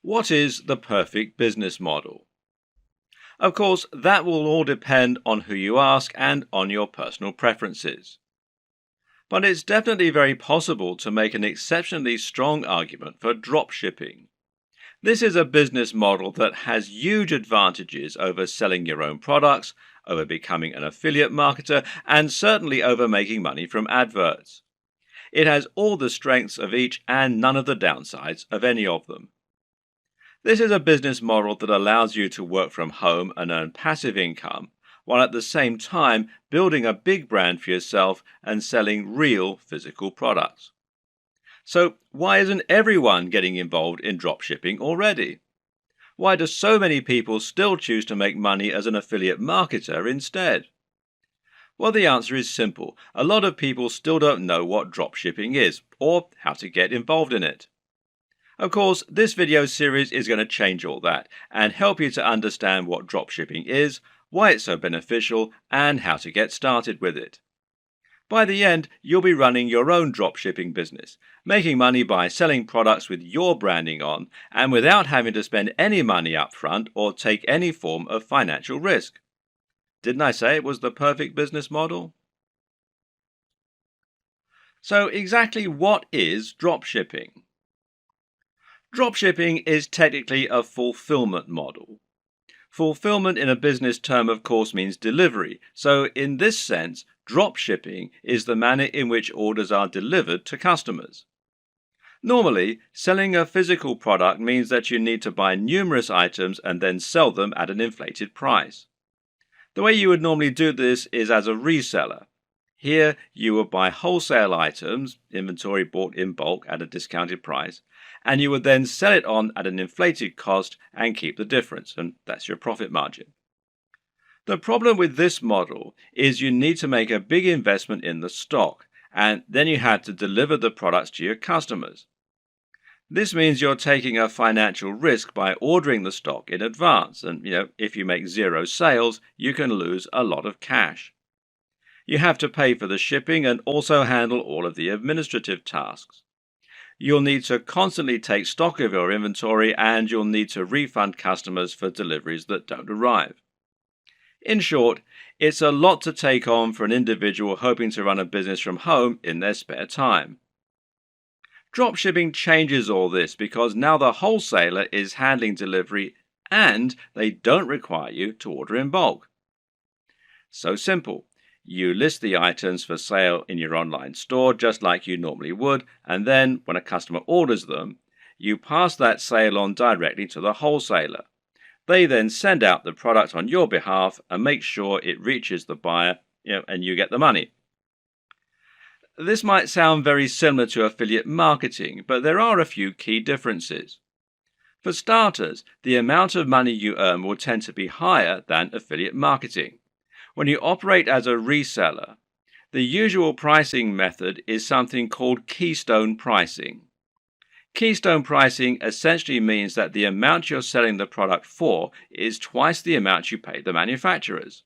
What is the perfect business model? Of course, that will all depend on who you ask and on your personal preferences. But it's definitely very possible to make an exceptionally strong argument for dropshipping. This is a business model that has huge advantages over selling your own products, over becoming an affiliate marketer, and certainly over making money from adverts. It has all the strengths of each and none of the downsides of any of them. This is a business model that allows you to work from home and earn passive income, while at the same time building a big brand for yourself and selling real physical products. So why isn't everyone getting involved in dropshipping already? Why do so many people still choose to make money as an affiliate marketer instead? Well, the answer is simple. A lot of people still don't know what dropshipping is or how to get involved in it. Of course, this video series is going to change all that and help you to understand what dropshipping is, why it's so beneficial, and how to get started with it. By the end, you'll be running your own dropshipping business, making money by selling products with your branding on and without having to spend any money up front or take any form of financial risk. Didn't I say it was the perfect business model? So exactly what is dropshipping? Dropshipping is technically a fulfillment model. Fulfillment in a business term, of course, means delivery. So in this sense, dropshipping is the manner in which orders are delivered to customers. Normally, selling a physical product means that you need to buy numerous items and then sell them at an inflated price. The way you would normally do this is as a reseller. Here, you would buy wholesale items, inventory bought in bulk at a discounted price, and you would then sell it on at an inflated cost and keep the difference, and that's your profit margin. The problem with this model is you need to make a big investment in the stock, and then you have to deliver the products to your customers. This means you're taking a financial risk by ordering the stock in advance, and if you make zero sales, you can lose a lot of cash. You have to pay for the shipping and also handle all of the administrative tasks. You'll need to constantly take stock of your inventory, and you'll need to refund customers for deliveries that don't arrive. In short, it's a lot to take on for an individual hoping to run a business from home in their spare time. Dropshipping changes all this because now the wholesaler is handling delivery and they don't require you to order in bulk. So simple. You list the items for sale in your online store just like you normally would, and then when a customer orders them, you pass that sale on directly to the wholesaler. They then send out the product on your behalf and make sure it reaches the buyer, and you get the money. This might sound very similar to affiliate marketing, but there are a few key differences. For starters, the amount of money you earn will tend to be higher than affiliate marketing. When you operate as a reseller, the usual pricing method is something called keystone pricing. Keystone pricing essentially means that the amount you're selling the product for is twice the amount you pay the manufacturers.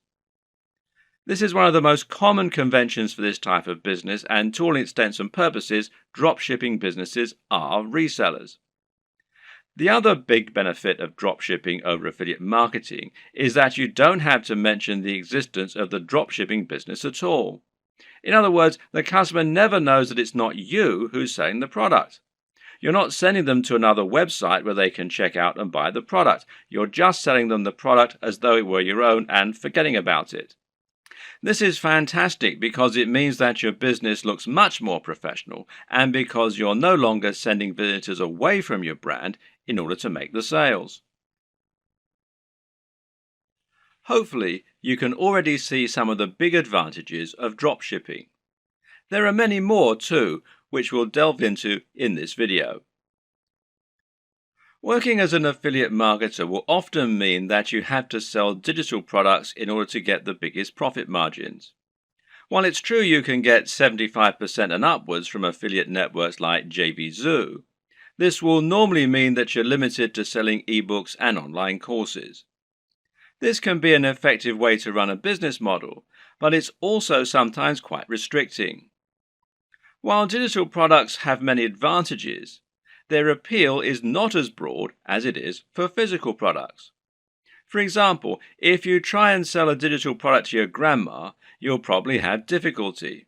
This is one of the most common conventions for this type of business, and to all intents and purposes, dropshipping businesses are resellers. The other big benefit of dropshipping over affiliate marketing is that you don't have to mention the existence of the dropshipping business at all. In other words, the customer never knows that it's not you who's selling the product. You're not sending them to another website where they can check out and buy the product. You're just selling them the product as though it were your own and forgetting about it. This is fantastic because it means that your business looks much more professional and because you're no longer sending visitors away from your brand in order to make the sales. Hopefully, you can already see some of the big advantages of dropshipping. There are many more too, which we'll delve into in this video. Working as an affiliate marketer will often mean that you have to sell digital products in order to get the biggest profit margins. While it's true you can get 75% and upwards from affiliate networks like JVZoo, this will normally mean that you're limited to selling ebooks and online courses. This can be an effective way to run a business model, but it's also sometimes quite restricting. While digital products have many advantages, their appeal is not as broad as it is for physical products. For example, if you try and sell a digital product to your grandma, you'll probably have difficulty.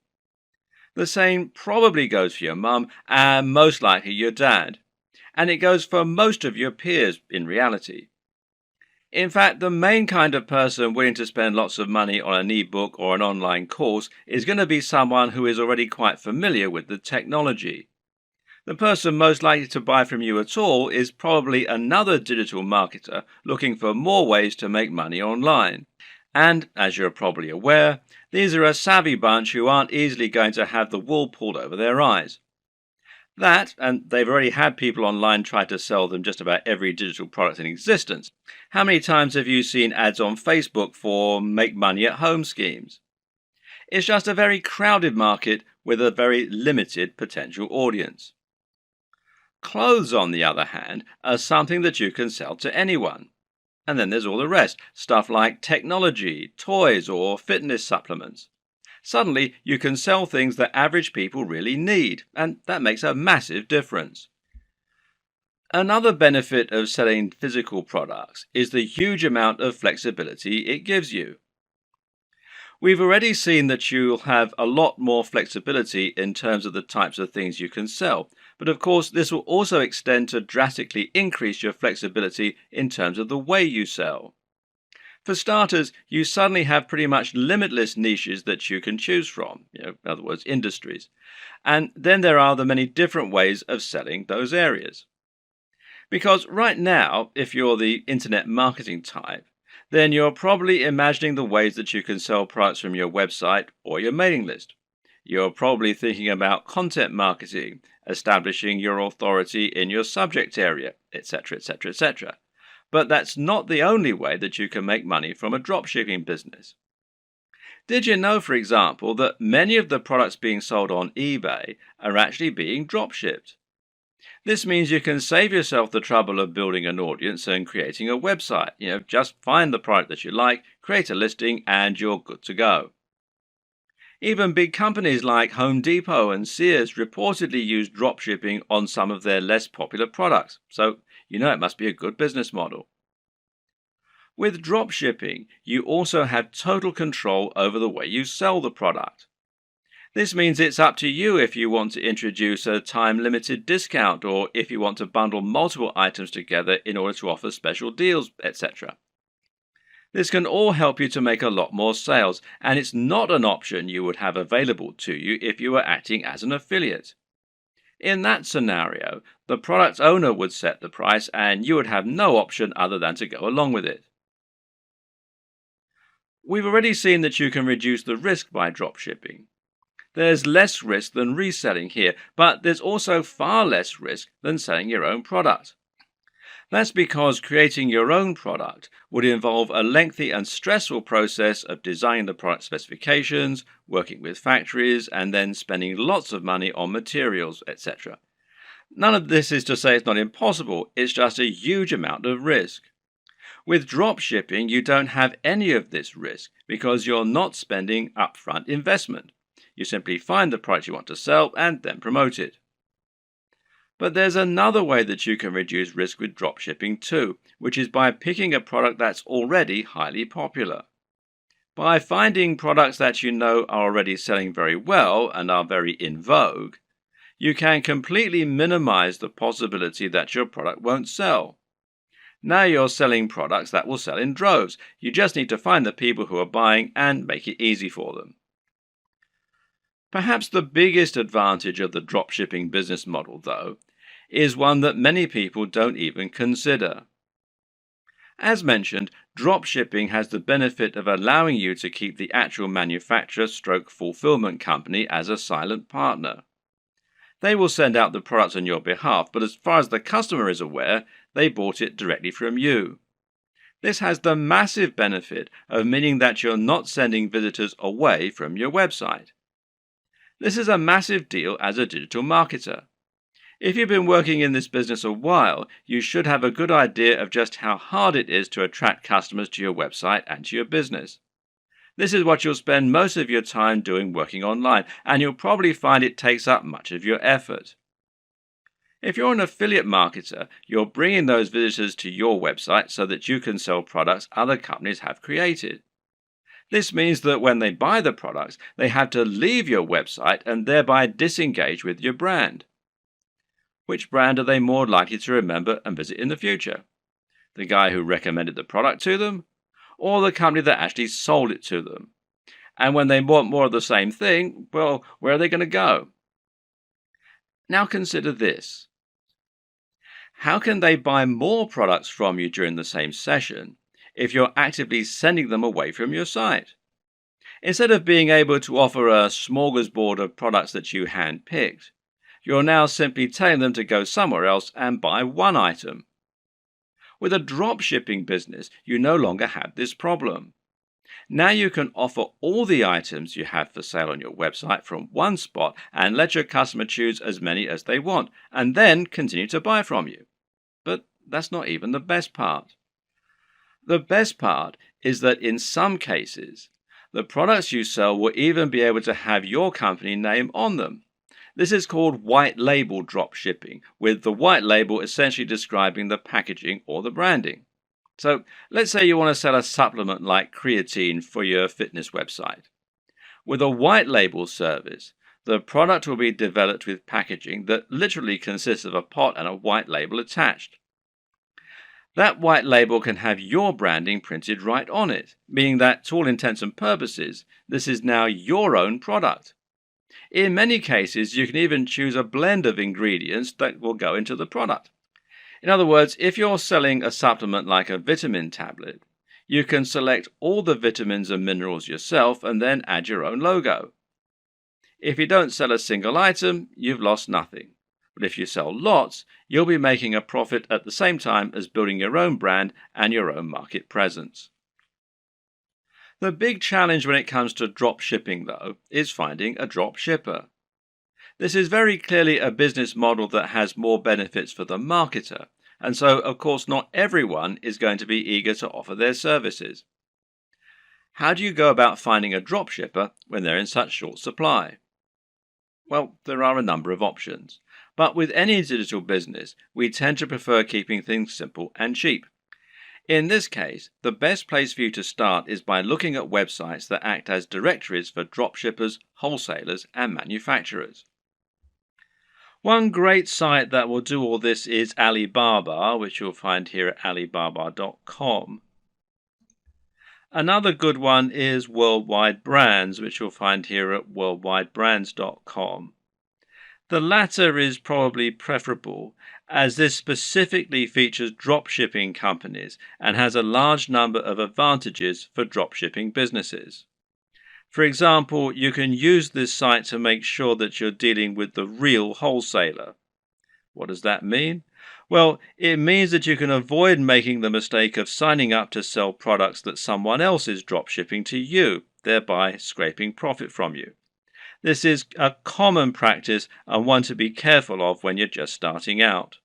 The same probably goes for your mum and most likely your dad. And it goes for most of your peers in reality. In fact, the main kind of person willing to spend lots of money on an ebook or an online course is going to be someone who is already quite familiar with the technology. The person most likely to buy from you at all is probably another digital marketer looking for more ways to make money online. And, as you're probably aware, these are a savvy bunch who aren't easily going to have the wool pulled over their eyes. That, and they've already had people online try to sell them just about every digital product in existence. How many times have you seen ads on Facebook for make money at home schemes? It's just a very crowded market with a very limited potential audience. Clothes, on the other hand, are something that you can sell to anyone. And then there's all the rest, stuff like technology, toys, or fitness supplements. Suddenly, you can sell things that average people really need, and that makes a massive difference. Another benefit of selling physical products is the huge amount of flexibility it gives you. We've already seen that you'll have a lot more flexibility in terms of the types of things you can sell, but of course this will also extend to drastically increase your flexibility in terms of the way you sell. For starters, you suddenly have pretty much limitless niches that you can choose from, in other words, industries. And then there are the many different ways of selling those areas. Because right now, if you're the internet marketing type, then you're probably imagining the ways that you can sell products from your website or your mailing list. You're probably thinking about content marketing, establishing your authority in your subject area, etc., etc., etc. But that's not the only way that you can make money from a dropshipping business. Did you know, for example, that many of the products being sold on eBay are actually being dropshipped? This means you can save yourself the trouble of building an audience and creating a website. Just find the product that you like, create a listing, and you're good to go. Even big companies like Home Depot and Sears reportedly use dropshipping on some of their less popular products, so it must be a good business model. With dropshipping, you also have total control over the way you sell the product. This means it's up to you if you want to introduce a time-limited discount or if you want to bundle multiple items together in order to offer special deals, etc. This can all help you to make a lot more sales, and it's not an option you would have available to you if you were acting as an affiliate. In that scenario, the product owner would set the price and you would have no option other than to go along with it. We've already seen that you can reduce the risk by dropshipping. There's less risk than reselling here, but there's also far less risk than selling your own product. That's because creating your own product would involve a lengthy and stressful process of designing the product specifications, working with factories, and then spending lots of money on materials, etc. None of this is to say it's not impossible, it's just a huge amount of risk. With dropshipping, you don't have any of this risk because you're not spending upfront investment. You simply find the product you want to sell and then promote it. But there's another way that you can reduce risk with dropshipping too, which is by picking a product that's already highly popular. By finding products that you know are already selling very well and are very in vogue, you can completely minimize the possibility that your product won't sell. Now you're selling products that will sell in droves. You just need to find the people who are buying and make it easy for them. Perhaps the biggest advantage of the dropshipping business model, though, is one that many people don't even consider. As mentioned, dropshipping has the benefit of allowing you to keep the actual manufacturer/fulfillment company as a silent partner. They will send out the products on your behalf, but as far as the customer is aware, they bought it directly from you. This has the massive benefit of meaning that you're not sending visitors away from your website. This is a massive deal as a digital marketer. If you've been working in this business a while, you should have a good idea of just how hard it is to attract customers to your website and to your business. This is what you'll spend most of your time doing working online, and you'll probably find it takes up much of your effort. If you're an affiliate marketer, you're bringing those visitors to your website so that you can sell products other companies have created. This means that when they buy the products, they have to leave your website and thereby disengage with your brand. Which brand are they more likely to remember and visit in the future? The guy who recommended the product to them, or the company that actually sold it to them? And when they want more of the same thing, well, where are they going to go? Now consider this. How can they buy more products from you during the same session if you're actively sending them away from your site? Instead of being able to offer a smorgasbord of products that you hand-picked, you're now simply telling them to go somewhere else and buy one item. With a dropshipping business, you no longer have this problem. Now you can offer all the items you have for sale on your website from one spot and let your customer choose as many as they want, and then continue to buy from you. But that's not even the best part. The best part is that in some cases, the products you sell will even be able to have your company name on them. This is called white label drop shipping, with the white label essentially describing the packaging or the branding. So let's say you want to sell a supplement like creatine for your fitness website. With a white label service, the product will be developed with packaging that literally consists of a pot and a white label attached. That white label can have your branding printed right on it, meaning that to all intents and purposes, this is now your own product. In many cases, you can even choose a blend of ingredients that will go into the product. In other words, if you're selling a supplement like a vitamin tablet, you can select all the vitamins and minerals yourself and then add your own logo. If you don't sell a single item, you've lost nothing. But if you sell lots, you'll be making a profit at the same time as building your own brand and your own market presence. The big challenge when it comes to drop shipping, though, is finding a drop shipper. This is very clearly a business model that has more benefits for the marketer, and so, of course, not everyone is going to be eager to offer their services. How do you go about finding a drop shipper when they're in such short supply? Well, there are a number of options, but with any digital business, we tend to prefer keeping things simple and cheap. In this case, the best place for you to start is by looking at websites that act as directories for dropshippers, wholesalers, and manufacturers. One great site that will do all this is Alibaba, which you'll find here at alibaba.com. Another good one is Worldwide Brands, which you'll find here at worldwidebrands.com. The latter is probably preferable, as this specifically features dropshipping companies and has a large number of advantages for dropshipping businesses. For example, you can use this site to make sure that you're dealing with the real wholesaler. What does that mean? Well, it means that you can avoid making the mistake of signing up to sell products that someone else is dropshipping to you, thereby scraping profit from you. This is a common practice and one to be careful of when you're just starting out.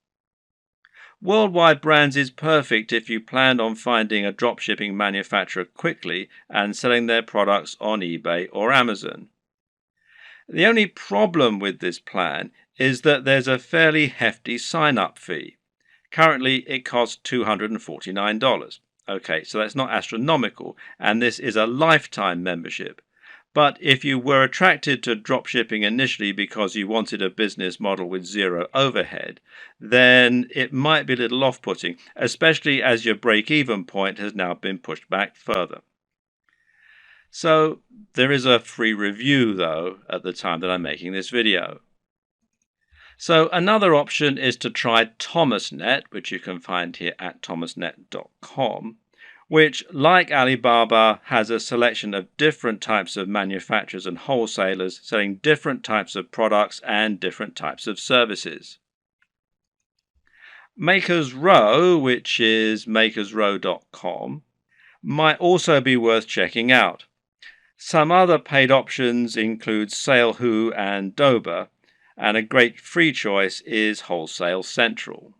Worldwide Brands is perfect if you plan on finding a dropshipping manufacturer quickly and selling their products on eBay or Amazon. The only problem with this plan is that there's a fairly hefty sign-up fee. Currently, it costs $249. Okay, so that's not astronomical, and this is a lifetime membership. But if you were attracted to dropshipping initially because you wanted a business model with zero overhead, then it might be a little off-putting, especially as your break-even point has now been pushed back further. So there is a free review, though, at the time that I'm making this video. So another option is to try ThomasNet, which you can find here at thomasnet.com. which, like Alibaba, has a selection of different types of manufacturers and wholesalers selling different types of products and different types of services. Makers Row, which is makersrow.com, might also be worth checking out. Some other paid options include SaleWho and Doba, and a great free choice is Wholesale Central.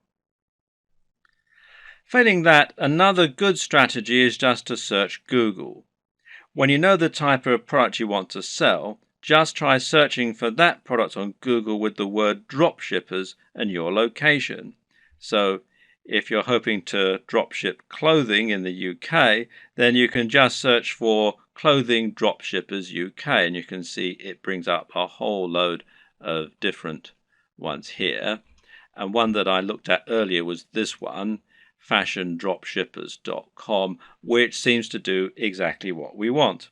Failing that, another good strategy is just to search Google. When you know the type of product you want to sell, just try searching for that product on Google with the word dropshippers and your location. So if you're hoping to dropship clothing in the UK, then you can just search for clothing dropshippers UK, and you can see it brings up a whole load of different ones here. And one that I looked at earlier was this one, fashiondropshippers.com, which seems to do exactly what we want.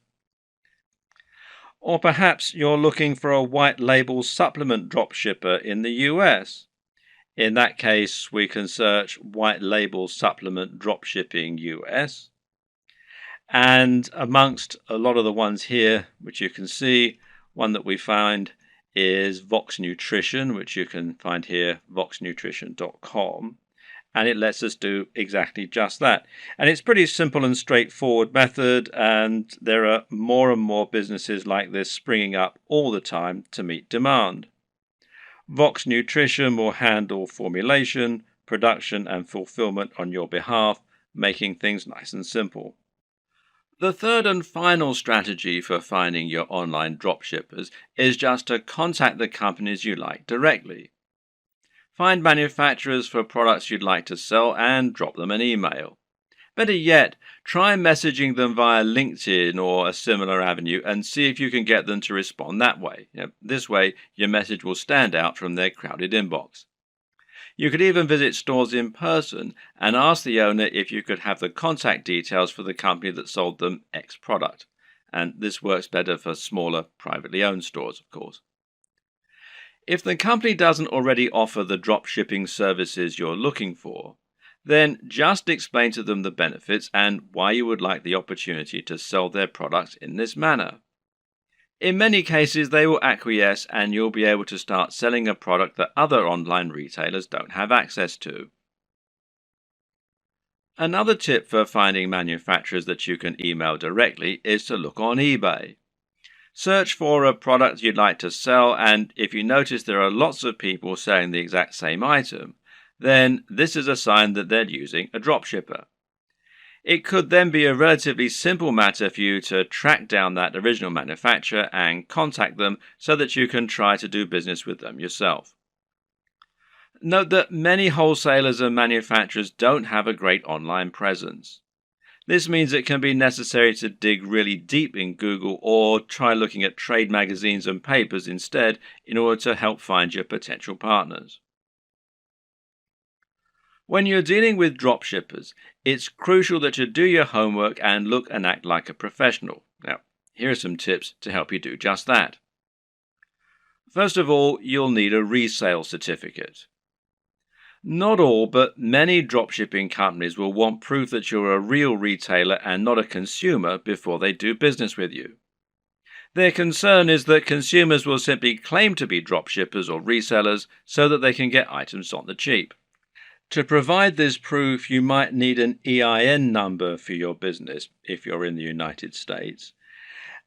Or perhaps you're looking for a white label supplement dropshipper in the US. In that case, we can search white label supplement dropshipping US. And amongst a lot of the ones here, which you can see, one that we find is Vox Nutrition, which you can find here, voxnutrition.com. And it lets us do exactly just that. And it's pretty simple and straightforward method, and there are more and more businesses like this springing up all the time to meet demand. Vox Nutrition will handle formulation, production, and fulfillment on your behalf, making things nice and simple. The third and final strategy for finding your online dropshippers is just to contact the companies you like directly. Find manufacturers for products you'd like to sell and drop them an email. Better yet, try messaging them via LinkedIn or a similar avenue and see if you can get them to respond that way. This way, your message will stand out from their crowded inbox. You could even visit stores in person and ask the owner if you could have the contact details for the company that sold them X product. And this works better for smaller, privately owned stores, of course. If the company doesn't already offer the dropshipping services you're looking for, then just explain to them the benefits and why you would like the opportunity to sell their products in this manner. In many cases, they will acquiesce and you'll be able to start selling a product that other online retailers don't have access to. Another tip for finding manufacturers that you can email directly is to look on eBay. Search for a product you'd like to sell, and if you notice there are lots of people selling the exact same item, then this is a sign that they're using a dropshipper. It could then be a relatively simple matter for you to track down that original manufacturer and contact them so that you can try to do business with them yourself. Note that many wholesalers and manufacturers don't have a great online presence. This means it can be necessary to dig really deep in Google or try looking at trade magazines and papers instead in order to help find your potential partners. When you're dealing with dropshippers, it's crucial that you do your homework and look and act like a professional. Now, here are some tips to help you do just that. First of all, you'll need a resale certificate. Not all, but many dropshipping companies will want proof that you're a real retailer and not a consumer before they do business with you. Their concern is that consumers will simply claim to be dropshippers or resellers so that they can get items on the cheap. To provide this proof, you might need an EIN number for your business if you're in the United States.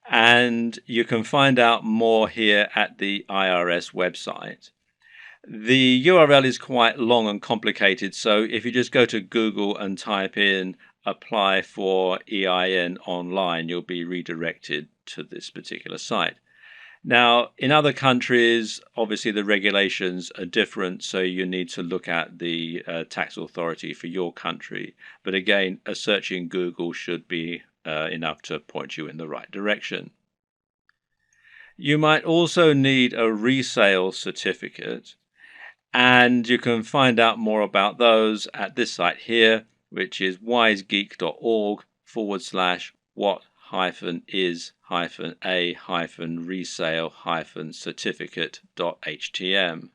And you can find out more here at the IRS website. The URL is quite long and complicated, so if you just go to Google and type in apply for EIN online, you'll be redirected to this particular site. Now, in other countries, obviously the regulations are different, so you need to look at the tax authority for your country. But again, a search in Google should be enough to point you in the right direction. You might also need a resale certificate, and you can find out more about those at this site here, which is wisegeek.org/what-is-a-resale-certificate.htm.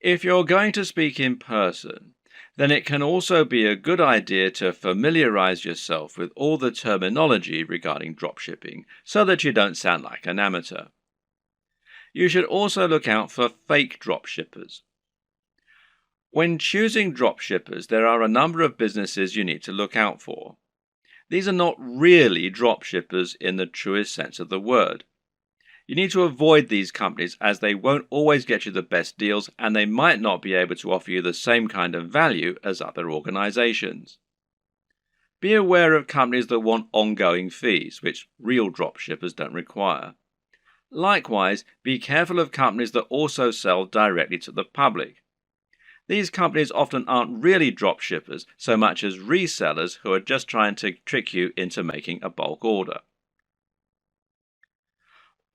If you're going to speak in person, then it can also be a good idea to familiarize yourself with all the terminology regarding dropshipping so that you don't sound like an amateur. You should also look out for fake dropshippers. When choosing dropshippers, there are a number of businesses you need to look out for. These are not really dropshippers in the truest sense of the word. You need to avoid these companies as they won't always get you the best deals and they might not be able to offer you the same kind of value as other organizations. Be aware of companies that want ongoing fees, which real dropshippers don't require. Likewise, be careful of companies that also sell directly to the public. These companies often aren't really dropshippers so much as resellers who are just trying to trick you into making a bulk order.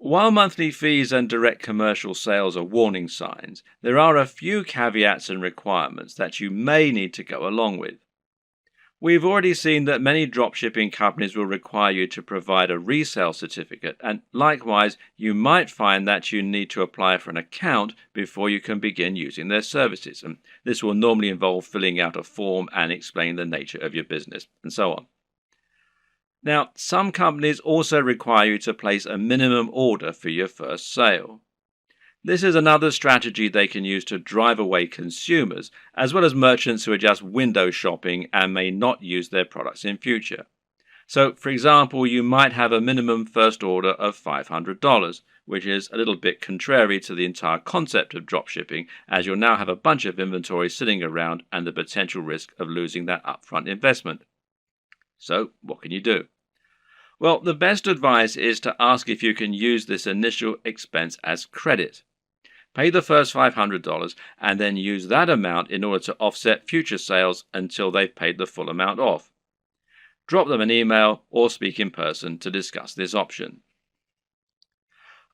While monthly fees and direct commercial sales are warning signs, there are a few caveats and requirements that you may need to go along with. We've already seen that many dropshipping companies will require you to provide a resale certificate, and likewise, you might find that you need to apply for an account before you can begin using their services. And this will normally involve filling out a form and explaining the nature of your business, and so on. Now, some companies also require you to place a minimum order for your first sale. This is another strategy they can use to drive away consumers, as well as merchants who are just window shopping and may not use their products in future. So, for example, you might have a minimum first order of $500, which is a little bit contrary to the entire concept of dropshipping, as you'll now have a bunch of inventory sitting around and the potential risk of losing that upfront investment. So, what can you do? Well, the best advice is to ask if you can use this initial expense as credit. Pay the first $500 and then use that amount in order to offset future sales until they've paid the full amount off. Drop them an email or speak in person to discuss this option.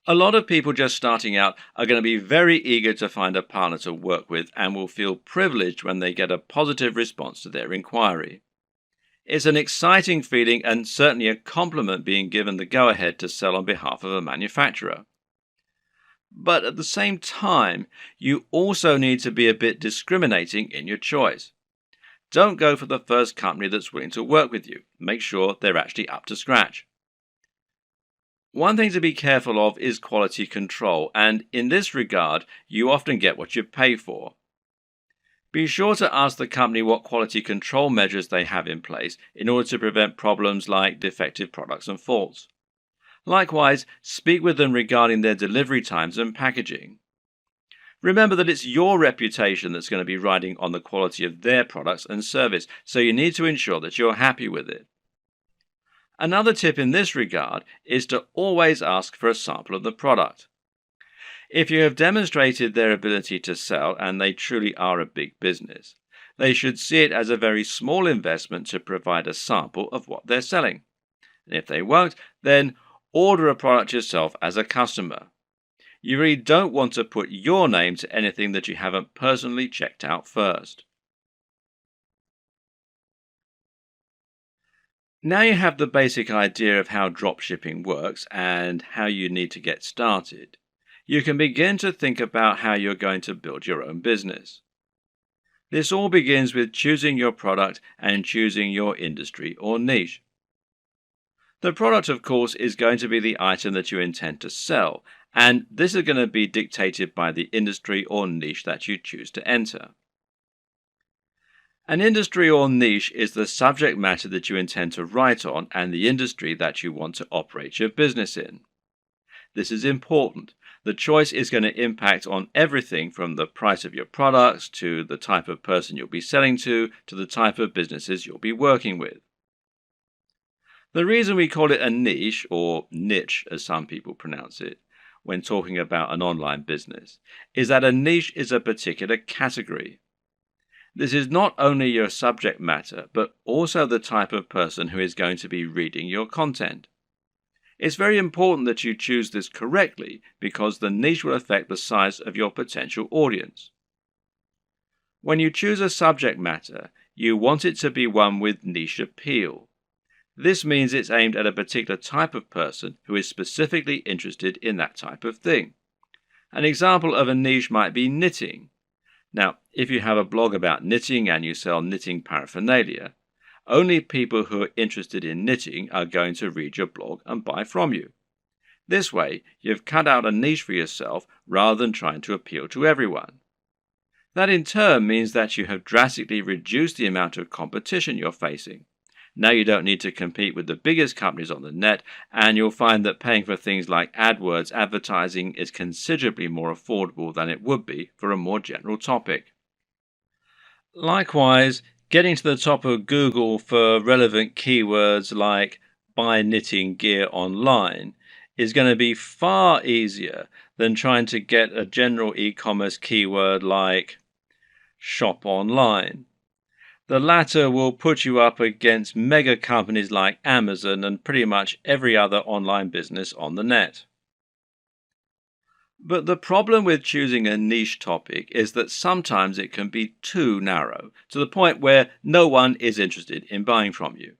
A lot of people just starting out are going to be very eager to find a partner to work with and will feel privileged when they get a positive response to their inquiry. It's an exciting feeling and certainly a compliment being given the go-ahead to sell on behalf of a manufacturer. But at the same time, you also need to be a bit discriminating in your choice. Don't go for the first company that's willing to work with you. Make sure they're actually up to scratch. One thing to be careful of is quality control, and in this regard, you often get what you pay for. Be sure to ask the company what quality control measures they have in place in order to prevent problems like defective products and faults. Likewise, speak with them regarding their delivery times and packaging. Remember that it's your reputation that's going to be riding on the quality of their products and service, so you need to ensure that you're happy with it. Another tip in this regard is to always ask for a sample of the product. If you have demonstrated their ability to sell and they truly are a big business, they should see it as a very small investment to provide a sample of what they're selling. And if they won't, then order a product yourself as a customer. You really don't want to put your name to anything that you haven't personally checked out first. Now you have the basic idea of how dropshipping works and how you need to get started, you can begin to think about how you're going to build your own business. This all begins with choosing your product and choosing your industry or niche. The product, of course, is going to be the item that you intend to sell, and this is going to be dictated by the industry or niche that you choose to enter. An industry or niche is the subject matter that you intend to write on and the industry that you want to operate your business in. This is important. The choice is going to impact on everything from the price of your products to the type of person you'll be selling to the type of businesses you'll be working with. The reason we call it a niche, or niche as some people pronounce it, when talking about an online business, is that a niche is a particular category. This is not only your subject matter, but also the type of person who is going to be reading your content. It's very important that you choose this correctly because the niche will affect the size of your potential audience. When you choose a subject matter, you want it to be one with niche appeal. This means it's aimed at a particular type of person who is specifically interested in that type of thing. An example of a niche might be knitting. Now, if you have a blog about knitting and you sell knitting paraphernalia, only people who are interested in knitting are going to read your blog and buy from you. This way, you've cut out a niche for yourself rather than trying to appeal to everyone. That in turn means that you have drastically reduced the amount of competition you're facing. Now you don't need to compete with the biggest companies on the net, and you'll find that paying for things like AdWords advertising is considerably more affordable than it would be for a more general topic. Likewise, getting to the top of Google for relevant keywords like buy knitting gear online is going to be far easier than trying to get a general e-commerce keyword like shop online. The latter will put you up against mega companies like Amazon and pretty much every other online business on the net. But the problem with choosing a niche topic is that sometimes it can be too narrow, to the point where no one is interested in buying from you.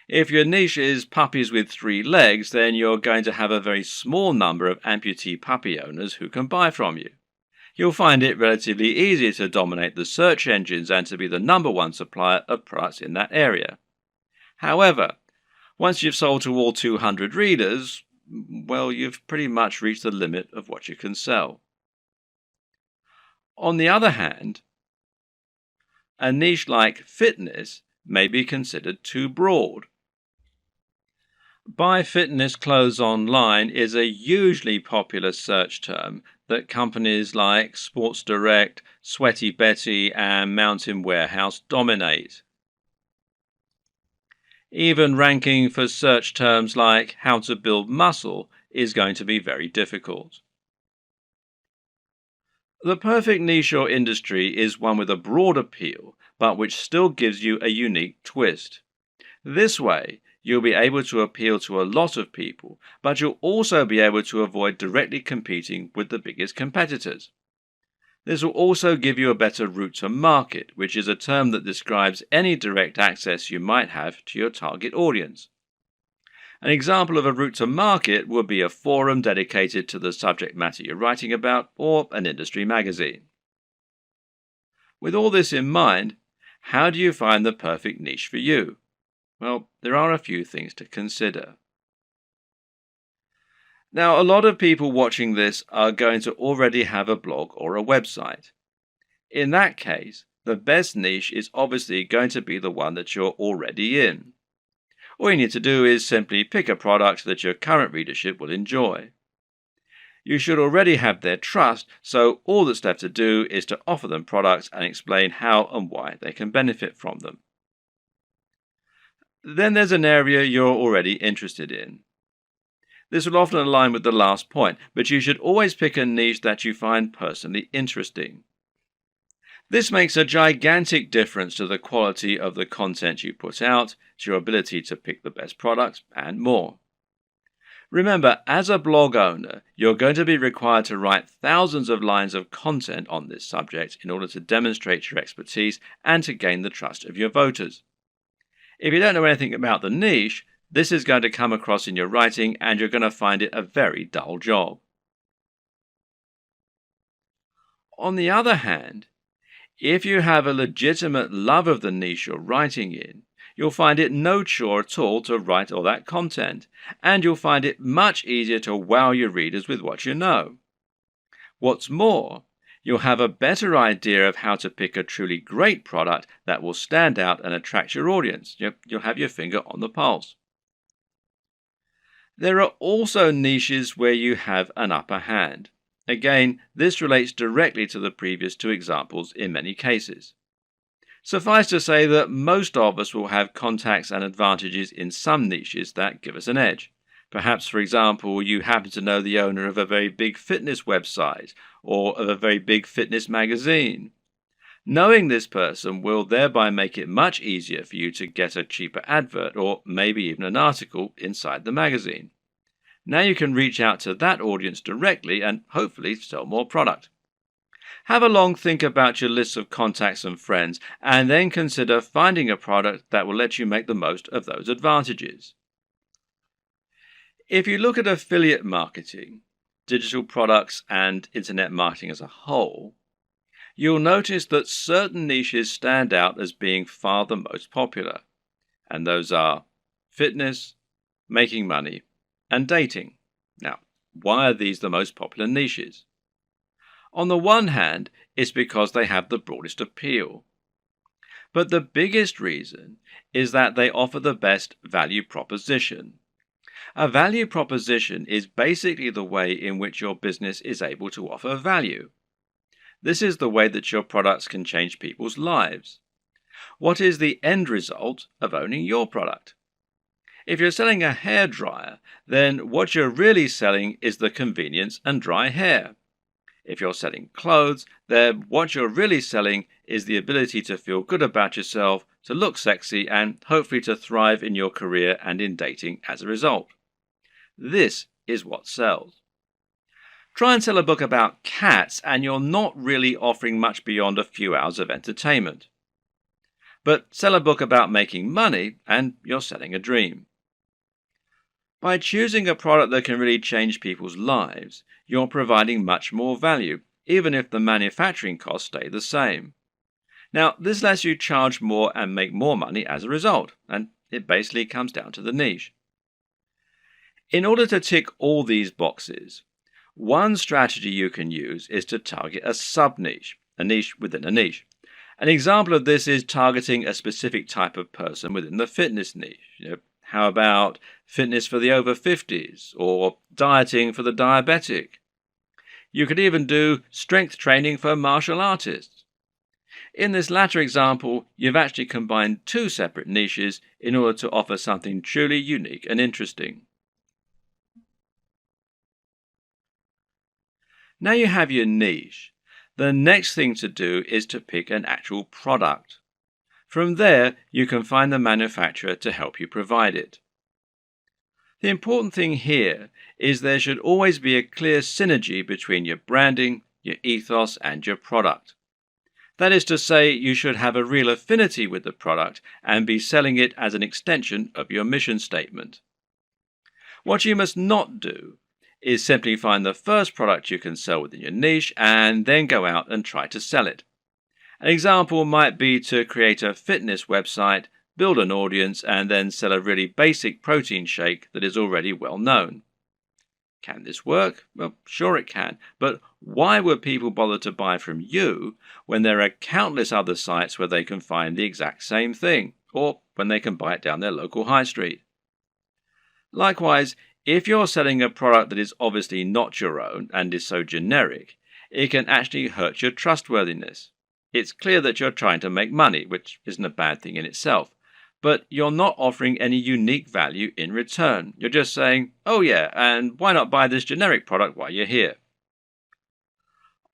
If your niche is puppies with 3 legs, then you're going to have a very small number of amputee puppy owners who can buy from you. You'll find it relatively easy to dominate the search engines and to be the #1 supplier of products in that area. However, once you've sold to all 200 readers, well, you've pretty much reached the limit of what you can sell. On the other hand, a niche like fitness may be considered too broad. Buy fitness clothes online is a hugely popular search term that companies like Sports Direct, Sweaty Betty, and Mountain Warehouse dominate. Even ranking for search terms like how to build muscle is going to be very difficult. The perfect niche or industry is one with a broad appeal, but which still gives you a unique twist. This way, you'll be able to appeal to a lot of people, but you'll also be able to avoid directly competing with the biggest competitors. This will also give you a better route to market, which is a term that describes any direct access you might have to your target audience. An example of a route to market would be a forum dedicated to the subject matter you're writing about, or an industry magazine. With all this in mind, how do you find the perfect niche for you? Well, there are a few things to consider. Now, a lot of people watching this are going to already have a blog or a website. In that case, the best niche is obviously going to be the one that you're already in. All you need to do is simply pick a product that your current readership will enjoy. You should already have their trust, so all that's left to do is to offer them products and explain how and why they can benefit from them. Then there's an area you're already interested in. This will often align with the last point, but you should always pick a niche that you find personally interesting. This makes a gigantic difference to the quality of the content you put out, to your ability to pick the best products, and more. Remember, as a blog owner, you're going to be required to write thousands of lines of content on this subject in order to demonstrate your expertise and to gain the trust of your voters. If you don't know anything about the niche, this is going to come across in your writing and you're going to find it a very dull job. On the other hand, if you have a legitimate love of the niche you're writing in, you'll find it no chore at all to write all that content, and you'll find it much easier to wow your readers with what you know. What's more, you'll have a better idea of how to pick a truly great product that will stand out and attract your audience. You'll have your finger on the pulse. There are also niches where you have an upper hand. Again, this relates directly to the previous 2 examples in many cases. Suffice to say that most of us will have contacts and advantages in some niches that give us an edge. Perhaps, for example, you happen to know the owner of a very big fitness website or of a very big fitness magazine. Knowing this person will thereby make it much easier for you to get a cheaper advert or maybe even an article inside the magazine. Now you can reach out to that audience directly and hopefully sell more product. Have a long think about your list of contacts and friends, and then consider finding a product that will let you make the most of those advantages. If you look at affiliate marketing, digital products, and internet marketing as a whole, you'll notice that certain niches stand out as being far the most popular, and those are fitness, making money, and dating. Now, why are these the most popular niches? On the one hand, it's because they have the broadest appeal. But the biggest reason is that they offer the best value proposition. A value proposition is basically the way in which your business is able to offer value. This is the way that your products can change people's lives. What is the end result of owning your product? If you're selling a hairdryer, then what you're really selling is the convenience and dry hair. If you're selling clothes, then what you're really selling is the ability to feel good about yourself, to look sexy, and hopefully to thrive in your career and in dating as a result. This is what sells. Try and sell a book about cats, and you're not really offering much beyond a few hours of entertainment. But sell a book about making money, and you're selling a dream. By choosing a product that can really change people's lives, you're providing much more value, even if the manufacturing costs stay the same. Now, this lets you charge more and make more money as a result, and it basically comes down to the niche. In order to tick all these boxes, one strategy you can use is to target a sub-niche, a niche within a niche. An example of this is targeting a specific type of person within the fitness niche. How about fitness for the over 50s or dieting for the diabetic? You could even do strength training for martial artists. In this latter example, you've actually combined two separate niches in order to offer something truly unique and interesting. Now you have your niche. The next thing to do is to pick an actual product. From there, you can find the manufacturer to help you provide it. The important thing here is there should always be a clear synergy between your branding, your ethos, and your product. That is to say, you should have a real affinity with the product and be selling it as an extension of your mission statement. What you must not do is simply find the first product you can sell within your niche and then go out and try to sell it. An example might be to create a fitness website, build an audience, and then sell a really basic protein shake that is already well known. Can this work? Well, sure it can, but why would people bother to buy from you when there are countless other sites where they can find the exact same thing, or when they can buy it down their local high street? Likewise, if you're selling a product that is obviously not your own and is so generic, it can actually hurt your trustworthiness. It's clear that you're trying to make money, which isn't a bad thing in itself, but you're not offering any unique value in return. You're just saying, oh yeah, and why not buy this generic product while you're here?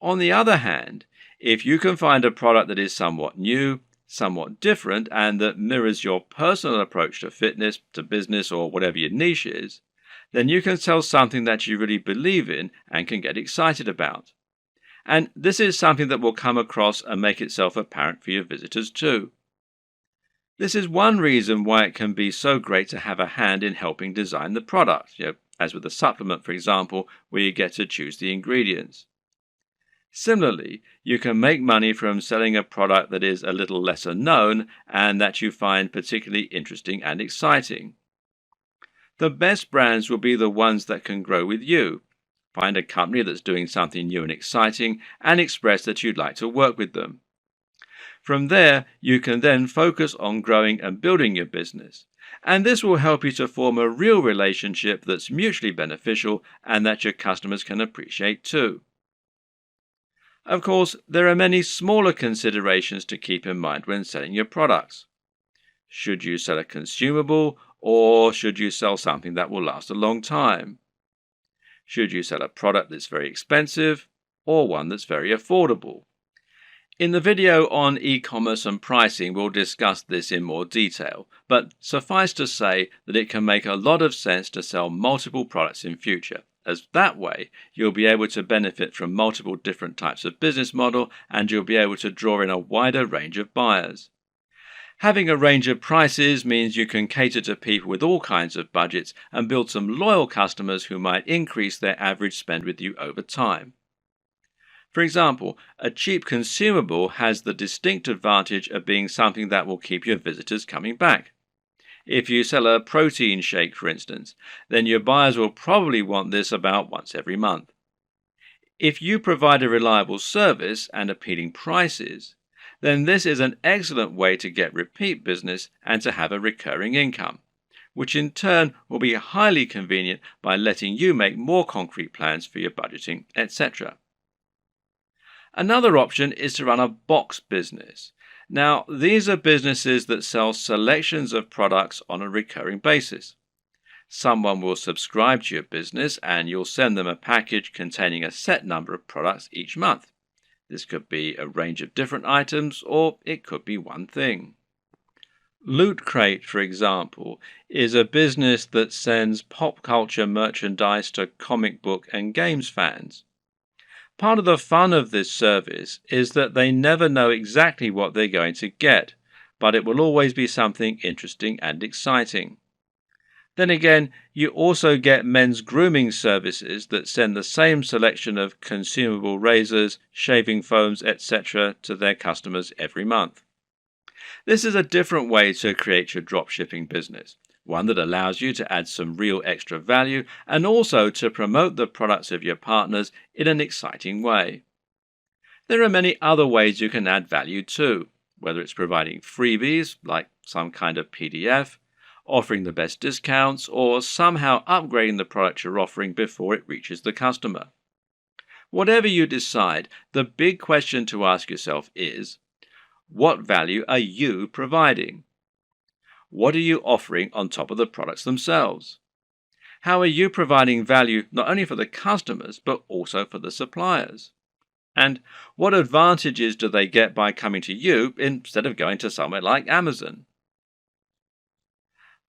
On the other hand, if you can find a product that is somewhat new, somewhat different, and that mirrors your personal approach to fitness, to business, or whatever your niche is, then you can sell something that you really believe in and can get excited about. And this is something that will come across and make itself apparent for your visitors too. This is one reason why it can be so great to have a hand in helping design the product, as with a supplement, for example, where you get to choose the ingredients. Similarly, you can make money from selling a product that is a little lesser known and that you find particularly interesting and exciting. The best brands will be the ones that can grow with you. Find a company that's doing something new and exciting and express that you'd like to work with them. From there, you can then focus on growing and building your business. And this will help you to form a real relationship that's mutually beneficial and that your customers can appreciate too. Of course, there are many smaller considerations to keep in mind when selling your products. Should you sell a consumable, or should you sell something that will last a long time? Should you sell a product that's very expensive, or one that's very affordable? In the video on e-commerce and pricing, we'll discuss this in more detail, but suffice to say that it can make a lot of sense to sell multiple products in future, as that way you'll be able to benefit from multiple different types of business model and you'll be able to draw in a wider range of buyers. Having a range of prices means you can cater to people with all kinds of budgets and build some loyal customers who might increase their average spend with you over time. For example, a cheap consumable has the distinct advantage of being something that will keep your visitors coming back. If you sell a protein shake, for instance, then your buyers will probably want this about once every month. If you provide a reliable service and appealing prices, then this is an excellent way to get repeat business and to have a recurring income, which in turn will be highly convenient by letting you make more concrete plans for your budgeting, etc. Another option is to run a box business. Now, these are businesses that sell selections of products on a recurring basis. Someone will subscribe to your business and you'll send them a package containing a set number of products each month. This could be a range of different items, or it could be one thing. Loot Crate, for example, is a business that sends pop culture merchandise to comic book and games fans. Part of the fun of this service is that they never know exactly what they're going to get, but it will always be something interesting and exciting. Then again, you also get men's grooming services that send the same selection of consumable razors, shaving foams, etc. to their customers every month. This is a different way to create your dropshipping business, one that allows you to add some real extra value and also to promote the products of your partners in an exciting way. There are many other ways you can add value too, whether it's providing freebies like some kind of PDF, offering the best discounts, or somehow upgrading the product you're offering before it reaches the customer. Whatever you decide, the big question to ask yourself is, what value are you providing? What are you offering on top of the products themselves? How are you providing value not only for the customers, but also for the suppliers? And what advantages do they get by coming to you instead of going to somewhere like Amazon?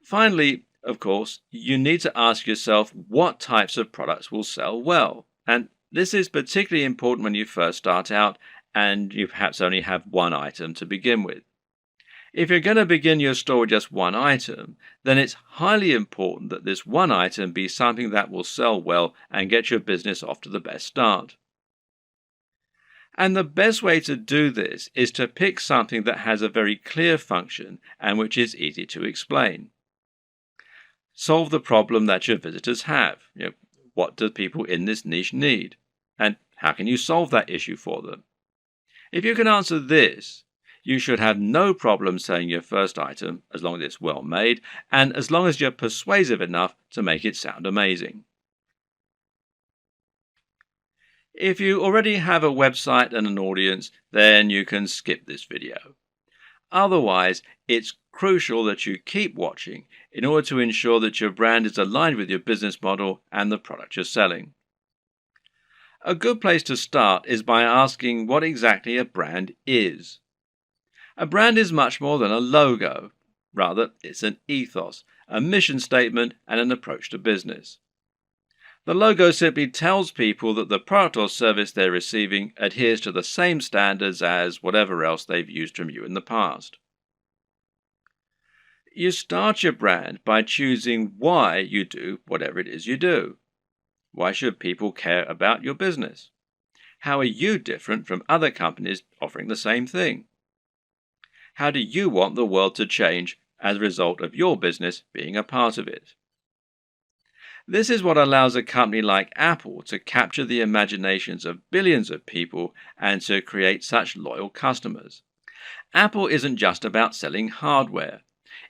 Finally, of course, you need to ask yourself what types of products will sell well. And this is particularly important when you first start out and you perhaps only have one item to begin with. If you're going to begin your store with just one item, then it's highly important that this one item be something that will sell well and get your business off to the best start. And the best way to do this is to pick something that has a very clear function and which is easy to explain. Solve the problem that your visitors have. What do people in this niche need? And how can you solve that issue for them? If you can answer this, you should have no problem selling your first item as long as it's well made and as long as you're persuasive enough to make it sound amazing. If you already have a website and an audience, then you can skip this video. Otherwise, it's crucial that you keep watching in order to ensure that your brand is aligned with your business model and the product you're selling. A good place to start is by asking what exactly a brand is. A brand is much more than a logo. Rather, it's an ethos, a mission statement, and an approach to business. The logo simply tells people that the product or service they're receiving adheres to the same standards as whatever else they've used from you in the past. You start your brand by choosing why you do whatever it is you do. Why should people care about your business? How are you different from other companies offering the same thing? How do you want the world to change as a result of your business being a part of it? This is what allows a company like Apple to capture the imaginations of billions of people and to create such loyal customers. Apple isn't just about selling hardware.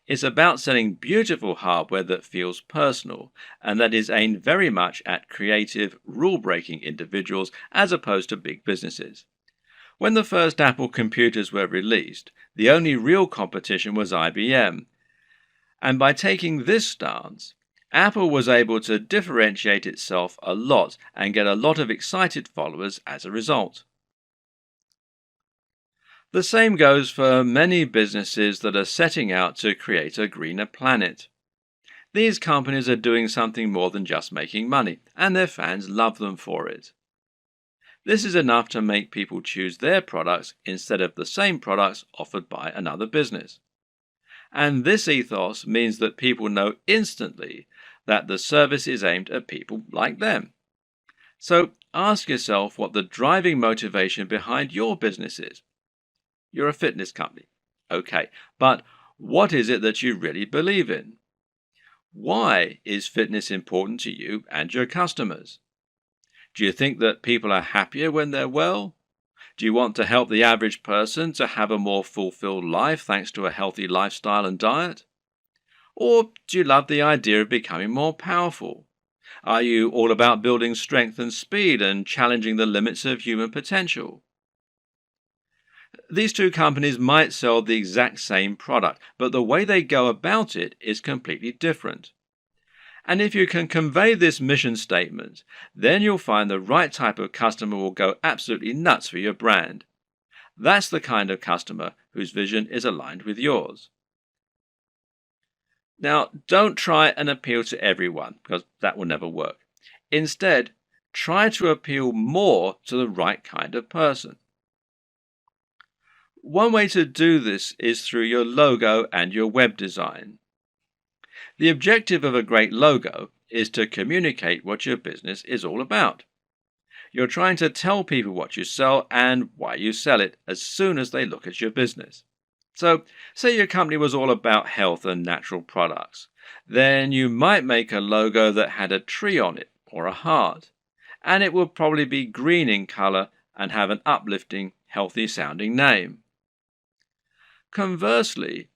It's about selling beautiful hardware that feels personal and that is aimed very much at creative, rule-breaking individuals as opposed to big businesses. When the first Apple computers were released, the only real competition was IBM. And by taking this stance, Apple was able to differentiate itself a lot and get a lot of excited followers as a result. The same goes for many businesses that are setting out to create a greener planet. These companies are doing something more than just making money, and their fans love them for it. This is enough to make people choose their products instead of the same products offered by another business. And this ethos means that people know instantly that the service is aimed at people like them. So ask yourself what the driving motivation behind your business is. You're a fitness company. Okay, but what is it that you really believe in? Why is fitness important to you and your customers? Do you think that people are happier when they're well? Do you want to help the average person to have a more fulfilled life thanks to a healthy lifestyle and diet? Or do you love the idea of becoming more powerful? Are you all about building strength and speed and challenging the limits of human potential? These two companies might sell the exact same product, but the way they go about it is completely different. And if you can convey this mission statement, then you'll find the right type of customer will go absolutely nuts for your brand. That's the kind of customer whose vision is aligned with yours. Now, don't try and appeal to everyone, because that will never work. Instead, try to appeal more to the right kind of person. One way to do this is through your logo and your web design. The objective of a great logo is to communicate what your business is all about. You're trying to tell people what you sell and why you sell it as soon as they look at your business. So, say your company was all about health and natural products. Then you might make a logo that had a tree on it or a heart, and it would probably be green in color and have an uplifting, healthy sounding name. Conversely,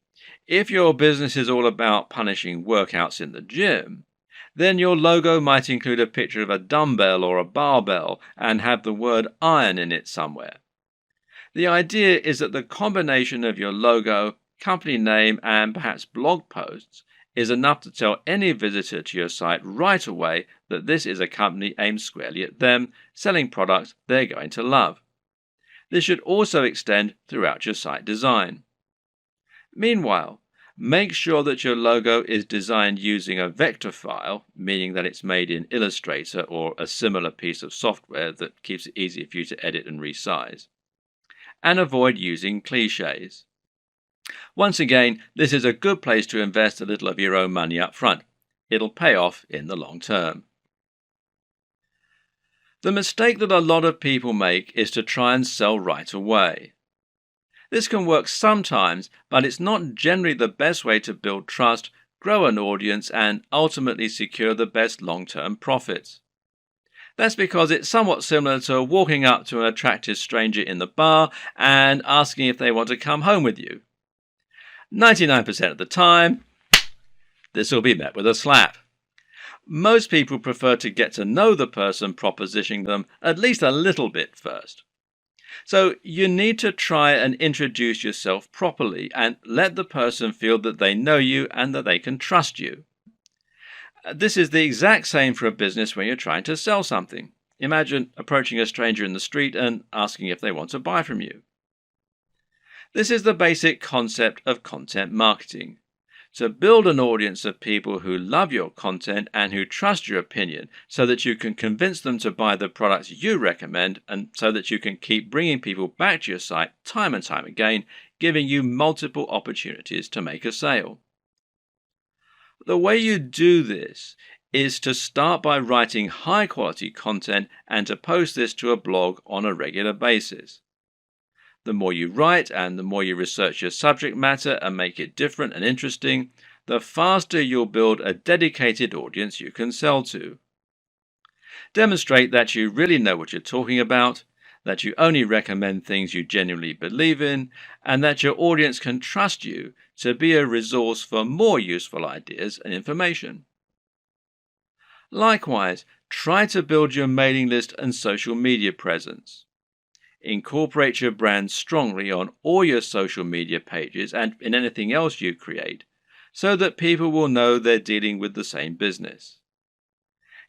if your business is all about punishing workouts in the gym, then your logo might include a picture of a dumbbell or a barbell and have the word iron in it somewhere. The idea is that the combination of your logo, company name, and perhaps blog posts is enough to tell any visitor to your site right away that this is a company aimed squarely at them, selling products they're going to love. This should also extend throughout your site design. Meanwhile, make sure that your logo is designed using a vector file, meaning that it's made in Illustrator or a similar piece of software that keeps it easy for you to edit and resize. And avoid using cliches. Once again, this is a good place to invest a little of your own money up front. It'll pay off in the long term. The mistake that a lot of people make is to try and sell right away. This can work sometimes, but it's not generally the best way to build trust, grow an audience, and ultimately secure the best long-term profits. That's because it's somewhat similar to walking up to an attractive stranger in the bar and asking if they want to come home with you. 99% of the time, this will be met with a slap. Most people prefer to get to know the person propositioning them at least a little bit first. So you need to try and introduce yourself properly and let the person feel that they know you and that they can trust you. This is the exact same for a business when you're trying to sell something. Imagine approaching a stranger in the street and asking if they want to buy from you. This is the basic concept of content marketing. To build an audience of people who love your content and who trust your opinion so that you can convince them to buy the products you recommend and so that you can keep bringing people back to your site time and time again, giving you multiple opportunities to make a sale. The way you do this is to start by writing high quality content and to post this to a blog on a regular basis. The more you write and the more you research your subject matter and make it different and interesting, the faster you'll build a dedicated audience you can sell to. Demonstrate that you really know what you're talking about, that you only recommend things you genuinely believe in, and that your audience can trust you to be a resource for more useful ideas and information. Likewise, try to build your mailing list and social media presence. Incorporate your brand strongly on all your social media pages and in anything else you create, so that people will know they're dealing with the same business.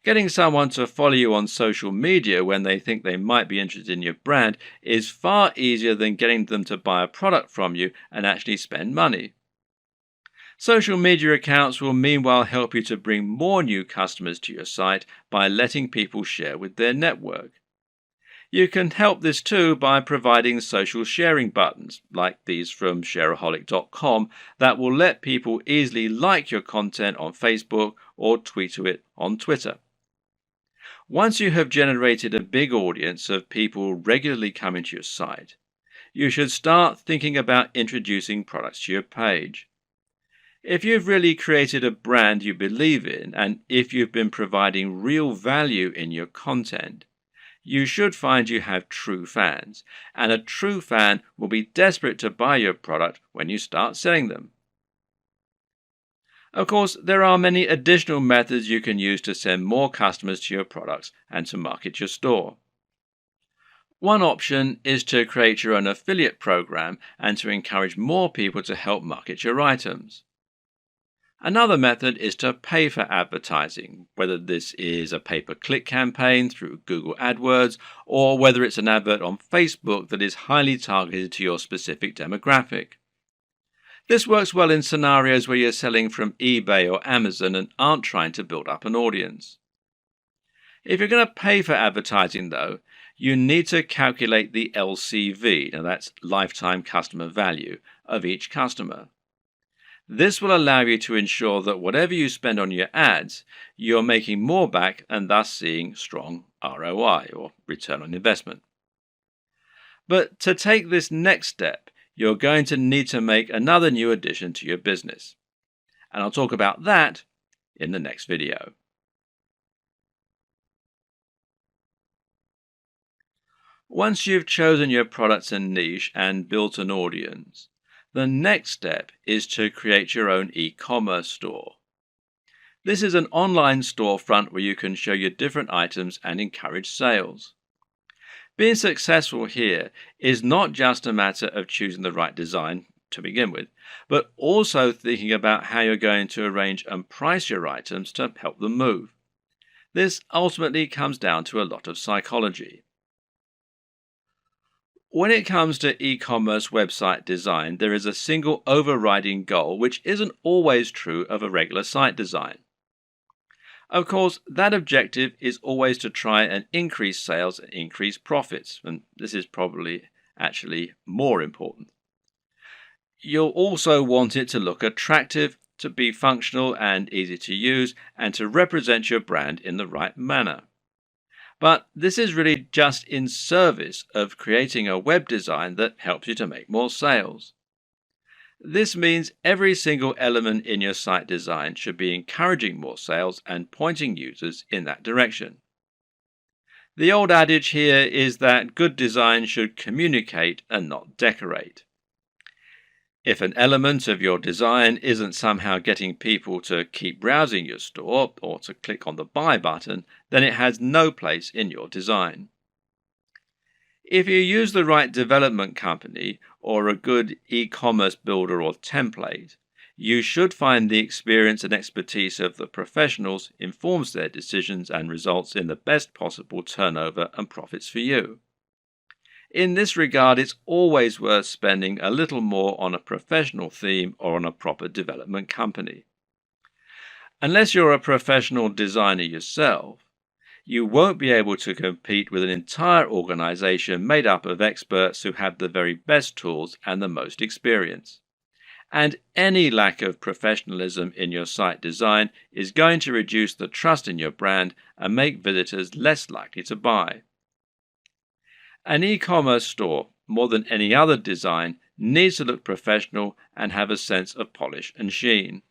Getting someone to follow you on social media when they think they might be interested in your brand is far easier than getting them to buy a product from you and actually spend money. Social media accounts will meanwhile help you to bring more new customers to your site by letting people share with their network. You can help this too by providing social sharing buttons, like these from shareaholic.com, that will let people easily like your content on Facebook or tweet to it on Twitter. Once you have generated a big audience of people regularly coming to your site, you should start thinking about introducing products to your page. If you've really created a brand you believe in, and if you've been providing real value in your content, you should find you have true fans, and a true fan will be desperate to buy your product when you start selling them. Of course, there are many additional methods you can use to send more customers to your products and to market your store. One option is to create your own affiliate program and to encourage more people to help market your items. Another method is to pay for advertising, whether this is a pay-per-click campaign through Google AdWords or whether it's an advert on Facebook that is highly targeted to your specific demographic. This works well in scenarios where you're selling from eBay or Amazon and aren't trying to build up an audience. If you're going to pay for advertising, though, you need to calculate the LCV, now that's lifetime customer value, of each customer. This will allow you to ensure that whatever you spend on your ads, you're making more back and thus seeing strong ROI, or return on investment. But to take this next step, you're going to need to make another new addition to your business. And I'll talk about that in the next video. Once you've chosen your products and niche and built an audience, the next step is to create your own e-commerce store. This is an online storefront where you can show your different items and encourage sales. Being successful here is not just a matter of choosing the right design to begin with, but also thinking about how you're going to arrange and price your items to help them move. This ultimately comes down to a lot of psychology. When it comes to e-commerce website design, there is a single overriding goal which isn't always true of a regular site design. Of course, that objective is always to try and increase sales and increase profits, and this is probably actually more important. You'll also want it to look attractive, to be functional and easy to use, and to represent your brand in the right manner. But this is really just in service of creating a web design that helps you to make more sales. This means every single element in your site design should be encouraging more sales and pointing users in that direction. The old adage here is that good design should communicate and not decorate. If an element of your design isn't somehow getting people to keep browsing your store or to click on the buy button, then it has no place in your design. If you use the right development company or a good e-commerce builder or template, you should find the experience and expertise of the professionals informs their decisions and results in the best possible turnover and profits for you. In this regard, it's always worth spending a little more on a professional theme or on a proper development company. Unless you're a professional designer yourself, you won't be able to compete with an entire organization made up of experts who have the very best tools and the most experience. And any lack of professionalism in your site design is going to reduce the trust in your brand and make visitors less likely to buy. An e-commerce store, more than any other design, needs to look professional and have a sense of polish and sheen.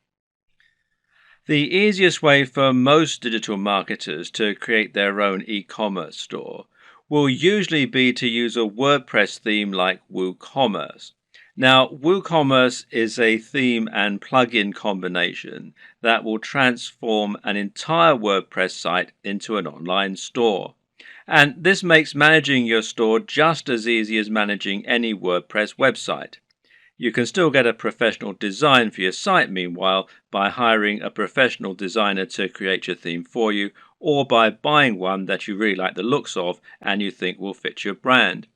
The easiest way for most digital marketers to create their own e-commerce store will usually be to use a WordPress theme like WooCommerce. Now, WooCommerce is a theme and plugin combination that will transform an entire WordPress site into an online store. And this makes managing your store just as easy as managing any WordPress website. You can still get a professional design for your site, meanwhile, by hiring a professional designer to create your theme for you, or by buying one that you really like the looks of and you think will fit your brand.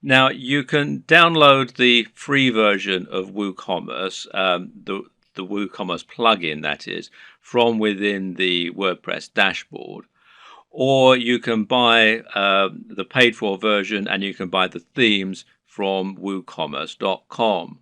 Now, you can download the free version of WooCommerce, the WooCommerce plugin, that is, from within the WordPress dashboard. Or you can buy the paid-for version and you can buy the themes from woocommerce.com.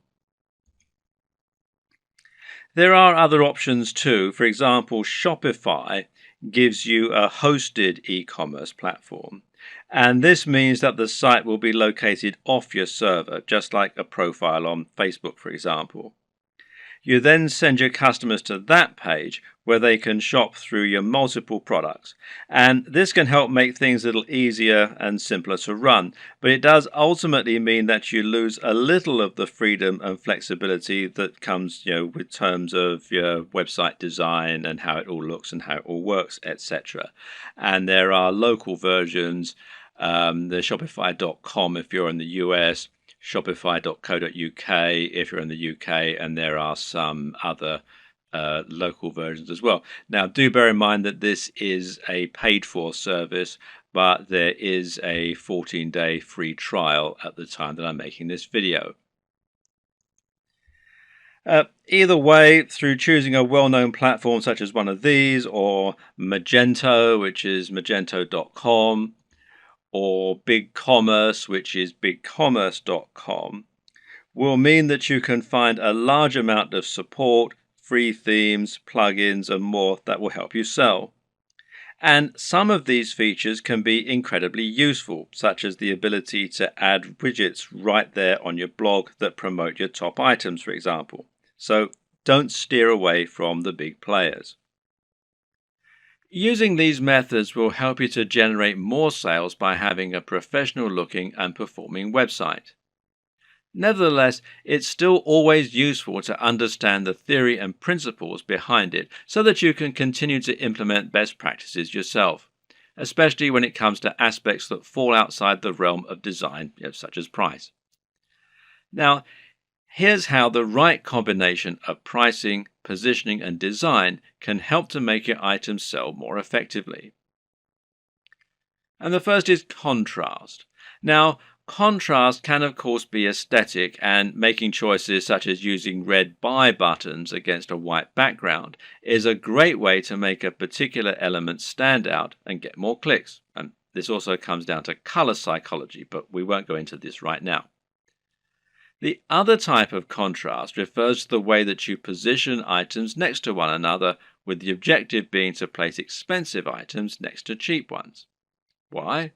There are other options too. For example, Shopify gives you a hosted e-commerce platform. And this means that the site will be located off your server, just like a profile on Facebook, for example. You then send your customers to that page where they can shop through your multiple products. And this can help make things a little easier and simpler to run. But it does ultimately mean that you lose a little of the freedom and flexibility that comes, with terms of your website design and how it all looks and how it all works, etc. And there are local versions, the Shopify.com if you're in the US, Shopify.co.uk if you're in the UK, and there are some other local versions as well. Now, do bear in mind that this is a paid-for service, but there is a 14-day free trial at the time that I'm making this video. Either way, through choosing a well-known platform such as one of these, or Magento, which is magento.com, or BigCommerce, which is bigcommerce.com, will mean that you can find a large amount of support, free themes, plugins, and more that will help you sell. And some of these features can be incredibly useful, such as the ability to add widgets right there on your blog that promote your top items, for example. So don't steer away from the big players. Using these methods will help you to generate more sales by having a professional looking and performing website. Nevertheless, it's still always useful to understand the theory and principles behind it so that you can continue to implement best practices yourself, especially when it comes to aspects that fall outside the realm of design, such as price. Now, here's how the right combination of pricing, positioning, and design can help to make your items sell more effectively. And the first is contrast. Now, contrast can of course be aesthetic, and making choices such as using red buy buttons against a white background is a great way to make a particular element stand out and get more clicks. And this also comes down to color psychology, but we won't go into this right now. The other type of contrast refers to the way that you position items next to one another, with the objective being to place expensive items next to cheap ones. Why?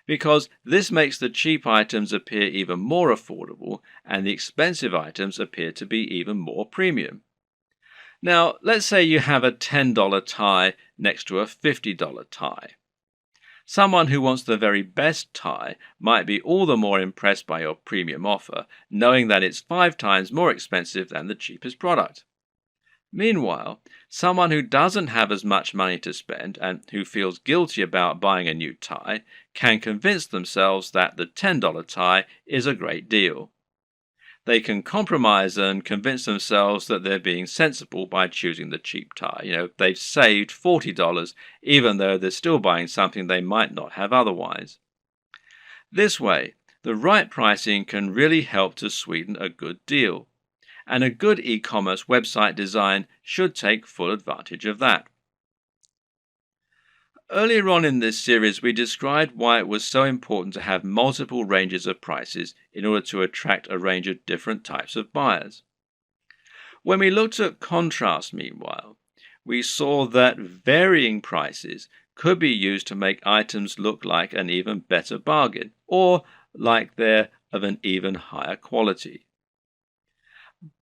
Because this makes the cheap items appear even more affordable and the expensive items appear to be even more premium. Now, let's say you have a $10 tie next to a $50 tie. Someone who wants the very best tie might be all the more impressed by your premium offer, knowing that it's 5 times more expensive than the cheapest product. Meanwhile, someone who doesn't have as much money to spend and who feels guilty about buying a new tie can convince themselves that the $10 tie is a great deal. They can compromise and convince themselves that they're being sensible by choosing the cheap tie. They've saved $40 even though they're still buying something they might not have otherwise. This way, the right pricing can really help to sweeten a good deal. And a good e-commerce website design should take full advantage of that. Earlier on in this series, we described why it was so important to have multiple ranges of prices in order to attract a range of different types of buyers. When we looked at contrast, meanwhile, we saw that varying prices could be used to make items look like an even better bargain, or like they're of an even higher quality.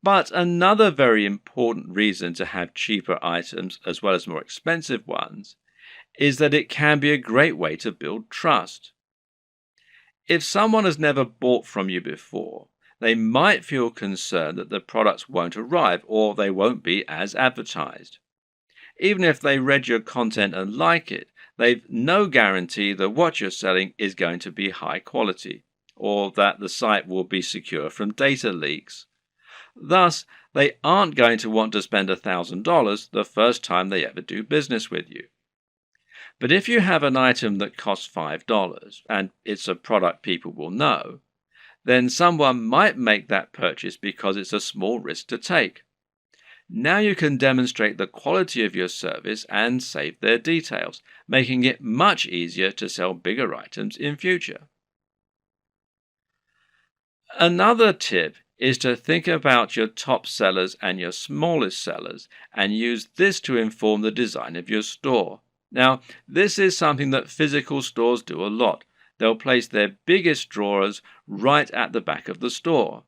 But another very important reason to have cheaper items as well as more expensive ones is that it can be a great way to build trust. If someone has never bought from you before, they might feel concerned that the products won't arrive or they won't be as advertised. Even if they read your content and like it, they've no guarantee that what you're selling is going to be high quality, or that the site will be secure from data leaks. Thus, they aren't going to want to spend $1,000 the first time they ever do business with you. But if you have an item that costs $5 and it's a product people will know, then someone might make that purchase because it's a small risk to take. Now you can demonstrate the quality of your service and save their details, making it much easier to sell bigger items in future. Another tip is to think about your top sellers and your smallest sellers and use this to inform the design of your store. Now, this is something that physical stores do a lot. They'll place their biggest drawers right at the back of the store.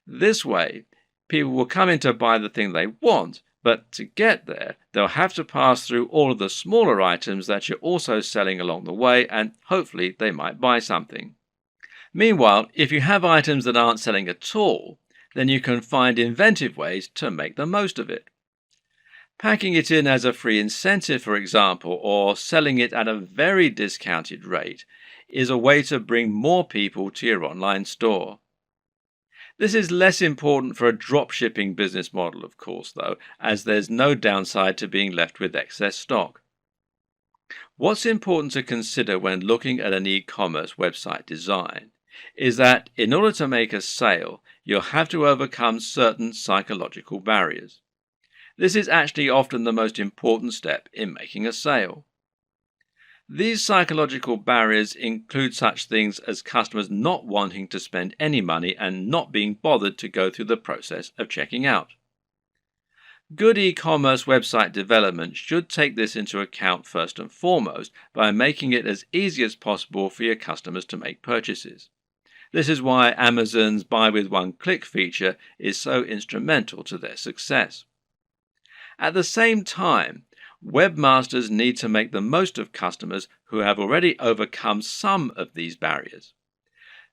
This way, people will come in to buy the thing they want, but to get there, they'll have to pass through all of the smaller items that you're also selling along the way, and hopefully they might buy something. Meanwhile, if you have items that aren't selling at all, then you can find inventive ways to make the most of it. Packing it in as a free incentive, for example, or selling it at a very discounted rate is a way to bring more people to your online store. This is less important for a dropshipping business model, of course, though, as there's no downside to being left with excess stock. What's important to consider when looking at an e-commerce website design is that in order to make a sale, you'll have to overcome certain psychological barriers. This is actually often the most important step in making a sale. These psychological barriers include such things as customers not wanting to spend any money and not being bothered to go through the process of checking out. Good e-commerce website development should take this into account first and foremost by making it as easy as possible for your customers to make purchases. This is why Amazon's buy with one click feature is so instrumental to their success. At the same time, webmasters need to make the most of customers who have already overcome some of these barriers.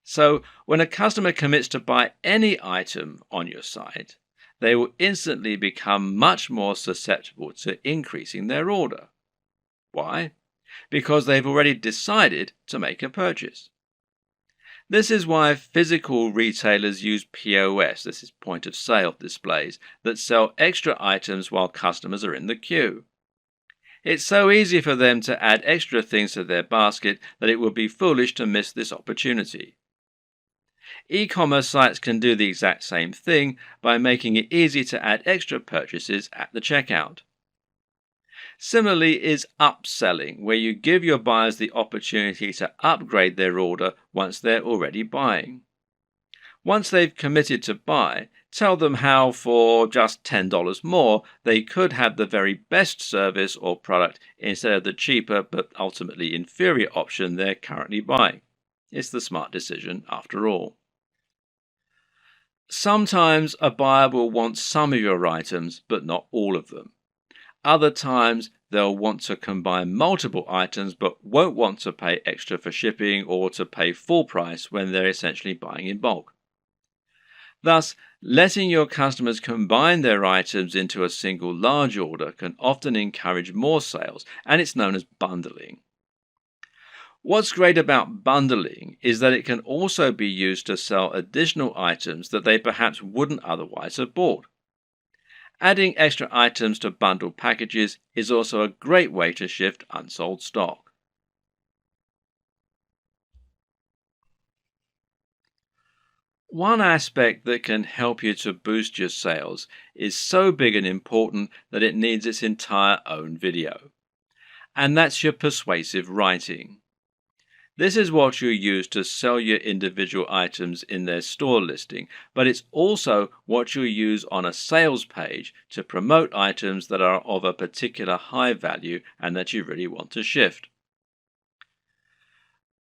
So, when a customer commits to buy any item on your site, they will instantly become much more susceptible to increasing their order. Why? Because they've already decided to make a purchase. This is why physical retailers use POS, this is point of sale displays, that sell extra items while customers are in the queue. It's so easy for them to add extra things to their basket that it would be foolish to miss this opportunity. E-commerce sites can do the exact same thing by making it easy to add extra purchases at the checkout. Similarly is upselling, where you give your buyers the opportunity to upgrade their order once they're already buying. Once they've committed to buy, tell them how for just $10 more they could have the very best service or product instead of the cheaper but ultimately inferior option they're currently buying. It's the smart decision after all. Sometimes a buyer will want some of your items, but not all of them. Other times they'll want to combine multiple items, but won't want to pay extra for shipping or to pay full price when they're essentially buying in bulk. Thus, letting your customers combine their items into a single large order can often encourage more sales, and it's known as bundling. What's great about bundling is that it can also be used to sell additional items that they perhaps wouldn't otherwise have bought. Adding extra items to bundled packages is also a great way to shift unsold stock. One aspect that can help you to boost your sales is so big and important that it needs its entire own video. And that's your persuasive writing. This is what you use to sell your individual items in their store listing, but it's also what you use on a sales page to promote items that are of a particular high value and that you really want to shift.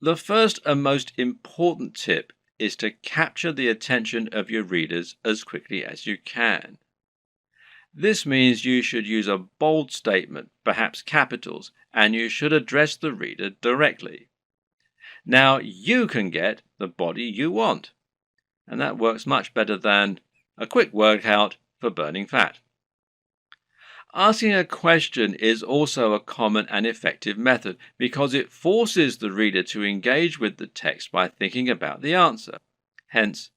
The first and most important tip is to capture the attention of your readers as quickly as you can. This means you should use a bold statement, perhaps capitals, and you should address the reader directly. Now you can get the body you want, and that works much better than a quick workout for burning fat. Asking a question is also a common and effective method because it forces the reader to engage with the text by thinking about the answer. Hence,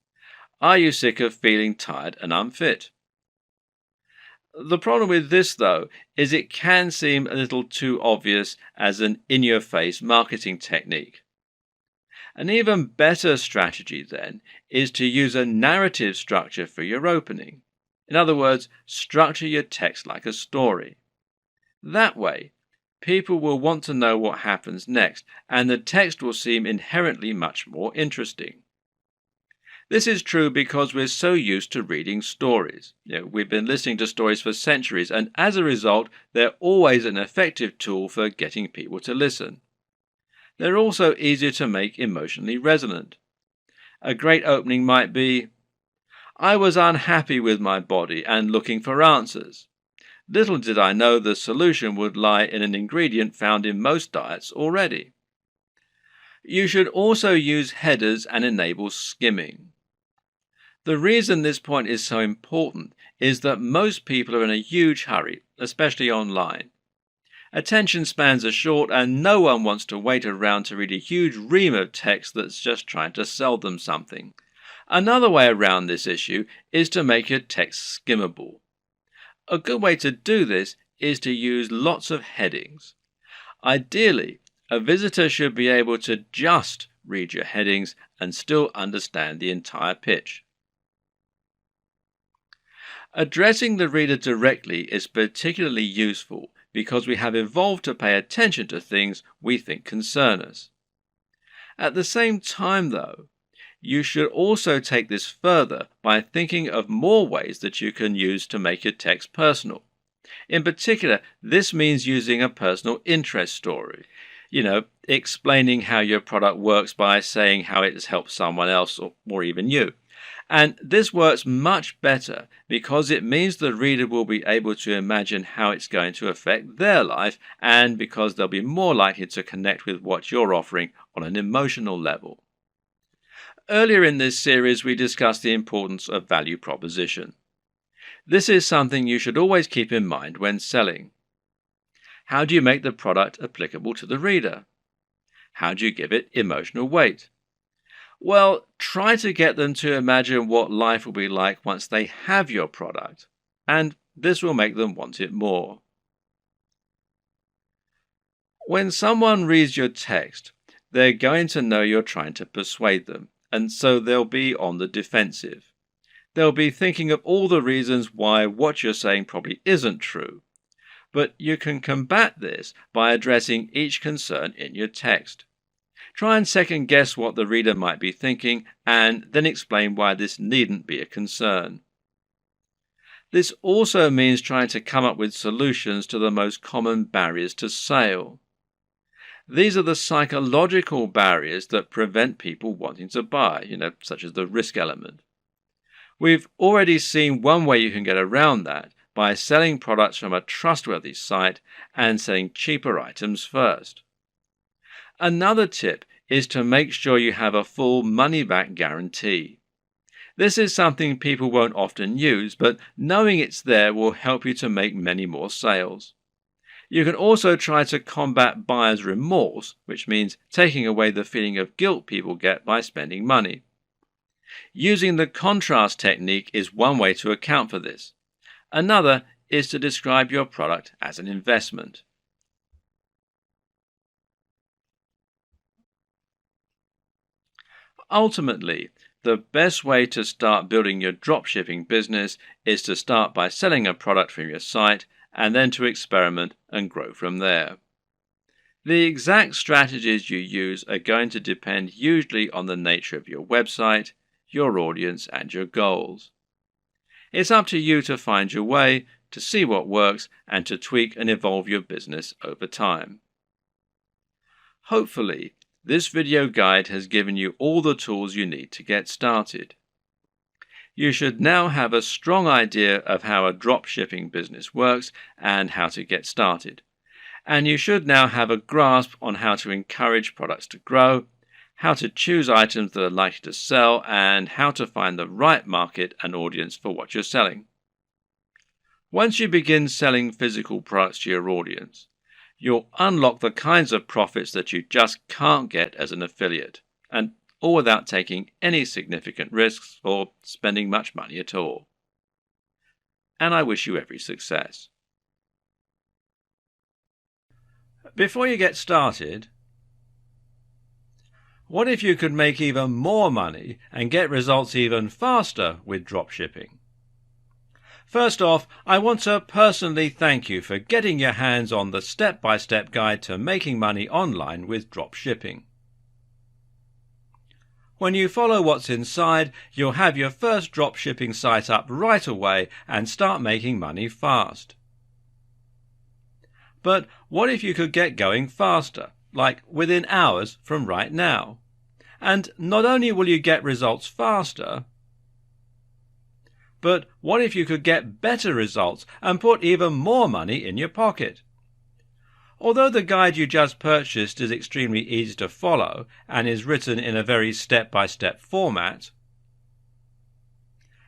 are you sick of feeling tired and unfit? The problem with this, though, is it can seem a little too obvious as an in-your-face marketing technique. An even better strategy, then, is to use a narrative structure for your opening. In other words, structure your text like a story. That way, people will want to know what happens next, and the text will seem inherently much more interesting. This is true because we're so used to reading stories. We've been listening to stories for centuries, and as a result, they're always an effective tool for getting people to listen. They're also easier to make emotionally resonant. A great opening might be, "I was unhappy with my body and looking for answers. Little did I know the solution would lie in an ingredient found in most diets already." You should also use headers and enable skimming. The reason this point is so important is that most people are in a huge hurry, especially online. Attention spans are short and no one wants to wait around to read a huge ream of text that's just trying to sell them something. Another way around this issue is to make your text skimmable. A good way to do this is to use lots of headings. Ideally, a visitor should be able to just read your headings and still understand the entire pitch. Addressing the reader directly is particularly useful because we have evolved to pay attention to things we think concern us. At the same time, though, you should also take this further by thinking of more ways that you can use to make your text personal. In particular, this means using a personal interest story. Explaining how your product works by saying how it has helped someone else or even you. And this works much better because it means the reader will be able to imagine how it's going to affect their life, and because they'll be more likely to connect with what you're offering on an emotional level. Earlier in this series, we discussed the importance of value proposition. This is something you should always keep in mind when selling. How do you make the product applicable to the reader? How do you give it emotional weight? Well, try to get them to imagine what life will be like once they have your product, and this will make them want it more. When someone reads your text, they're going to know you're trying to persuade them, and so they'll be on the defensive. They'll be thinking of all the reasons why what you're saying probably isn't true. But you can combat this by addressing each concern in your text. Try and second guess what the reader might be thinking, and then explain why this needn't be a concern. This also means trying to come up with solutions to the most common barriers to sale. These are the psychological barriers that prevent people wanting to buy, such as the risk element. We've already seen one way you can get around that by selling products from a trustworthy site and selling cheaper items first. Another tip is to make sure you have a full money-back guarantee. This is something people won't often use, but knowing it's there will help you to make many more sales. You can also try to combat buyer's remorse, which means taking away the feeling of guilt people get by spending money. Using the contrast technique is one way to account for this. Another is to describe your product as an investment. Ultimately, the best way to start building your dropshipping business is to start by selling a product from your site and then to experiment and grow from there. The exact strategies you use are going to depend usually on the nature of your website, your audience, and your goals. It's up to you to find your way, to see what works, and to tweak and evolve your business over time. Hopefully, this video guide has given you all the tools you need to get started. You should now have a strong idea of how a dropshipping business works and how to get started. And you should now have a grasp on how to encourage products to grow, how to choose items that are likely to sell, and how to find the right market and audience for what you're selling. Once you begin selling physical products to your audience, you'll unlock the kinds of profits that you just can't get as an affiliate, and all without taking any significant risks or spending much money at all. And I wish you every success. Before you get started, what if you could make even more money and get results even faster with dropshipping? First off, I want to personally thank you for getting your hands on the step-by-step guide to making money online with dropshipping. When you follow what's inside, you'll have your first dropshipping site up right away and start making money fast. But what if you could get going faster, like within hours from right now? And not only will you get results faster, but what if you could get better results and put even more money in your pocket? Although the guide you just purchased is extremely easy to follow and is written in a very step-by-step format,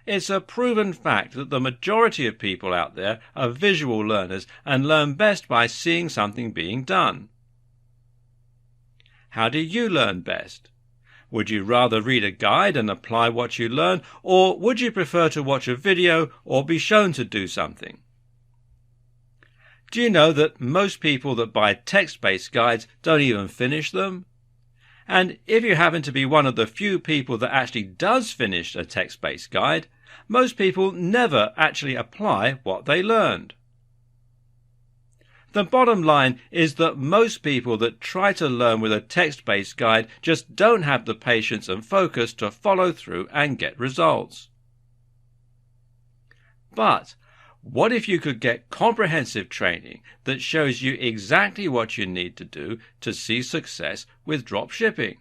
it's a proven fact that the majority of people out there are visual learners and learn best by seeing something being done. How do you learn best? Would you rather read a guide and apply what you learn, or would you prefer to watch a video or be shown to do something? Do you know that most people that buy text-based guides don't even finish them? And if you happen to be one of the few people that actually does finish a text-based guide, most people never actually apply what they learned. The bottom line is that most people that try to learn with a text-based guide just don't have the patience and focus to follow through and get results. But what if you could get comprehensive training that shows you exactly what you need to do to see success with dropshipping?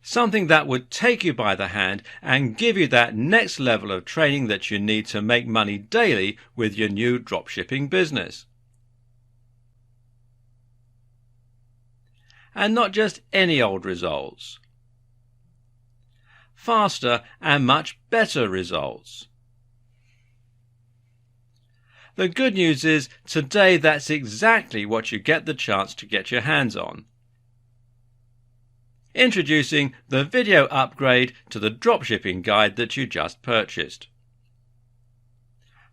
Something that would take you by the hand and give you that next level of training that you need to make money daily with your new dropshipping business. And not just any old results. Faster and much better results. The good news is, today that's exactly what you get the chance to get your hands on. Introducing the video upgrade to the dropshipping guide that you just purchased.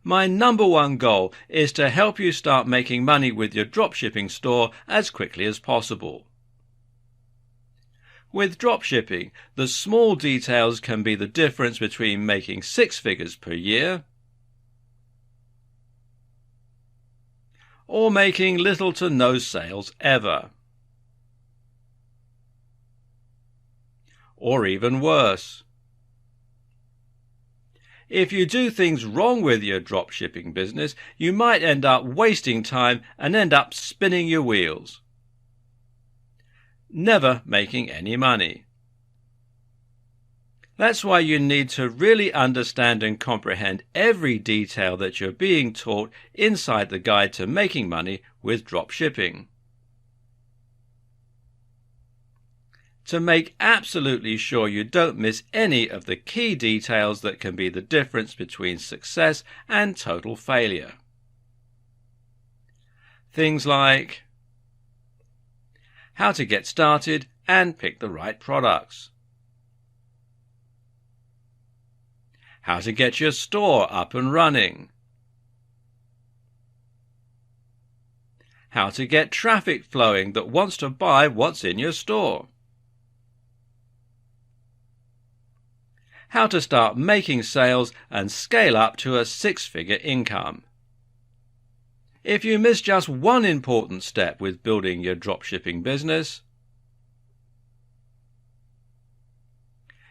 My number one goal is to help you start making money with your dropshipping store as quickly as possible. With dropshipping, the small details can be the difference between making 6 figures per year or making little to no sales ever. Or even worse. If you do things wrong with your dropshipping business, you might end up wasting time and end up spinning your wheels, never making any money. That's why you need to really understand and comprehend every detail that you're being taught inside the guide to making money with dropshipping. To make absolutely sure you don't miss any of the key details that can be the difference between success and total failure. Things like how to get started and pick the right products, how to get your store up and running, how to get traffic flowing that wants to buy what's in your store, how to start making sales and scale up to a 6-figure income. If you miss just one important step with building your dropshipping business,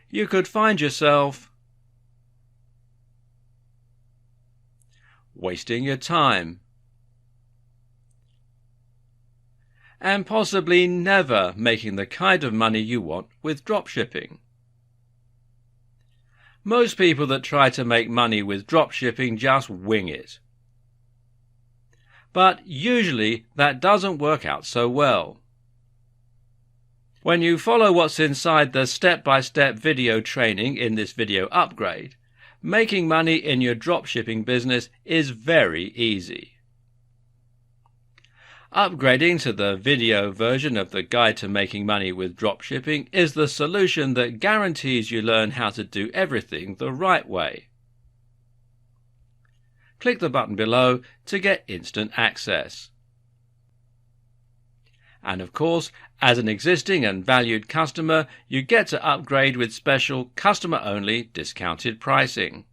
you could find yourself wasting your time and possibly never making the kind of money you want with dropshipping. Most people that try to make money with dropshipping just wing it. But usually that doesn't work out so well. When you follow what's inside the step-by-step video training in this video upgrade, making money in your dropshipping business is very easy. Upgrading to the video version of the Guide to Making Money with Dropshipping is the solution that guarantees you learn how to do everything the right way. Click the button below to get instant access. And of course, as an existing and valued customer, you get to upgrade with special customer-only discounted pricing.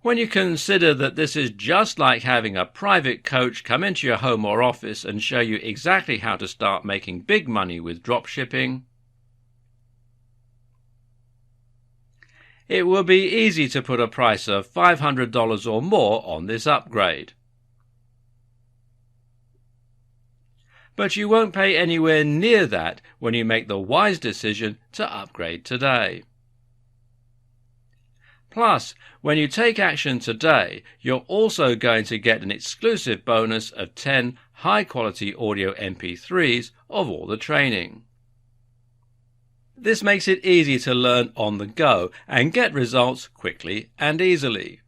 When you consider that this is just like having a private coach come into your home or office and show you exactly how to start making big money with dropshipping, it will be easy to put a price of $500 or more on this upgrade. But you won't pay anywhere near that when you make the wise decision to upgrade today. Plus, when you take action today, you're also going to get an exclusive bonus of 10 high-quality audio MP3s of all the training. This makes it easy to learn on the go and get results quickly and easily.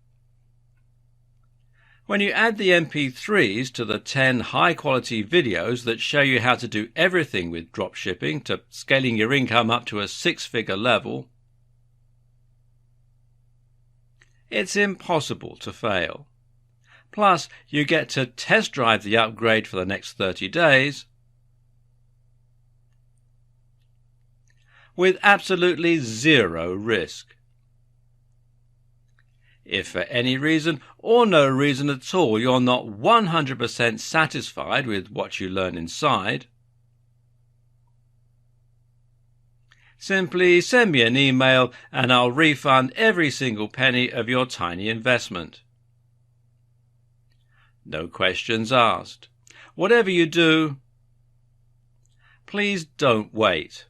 When you add the MP3s to the 10 high-quality videos that show you how to do everything with dropshipping to scaling your income up to a six-figure level, it's impossible to fail. Plus, you get to test drive the upgrade for the next 30 days with absolutely zero risk. If for any reason or no reason at all you're not 100% satisfied with what you learn inside, simply send me an email and I'll refund every single penny of your tiny investment. No questions asked. Whatever you do, please don't wait.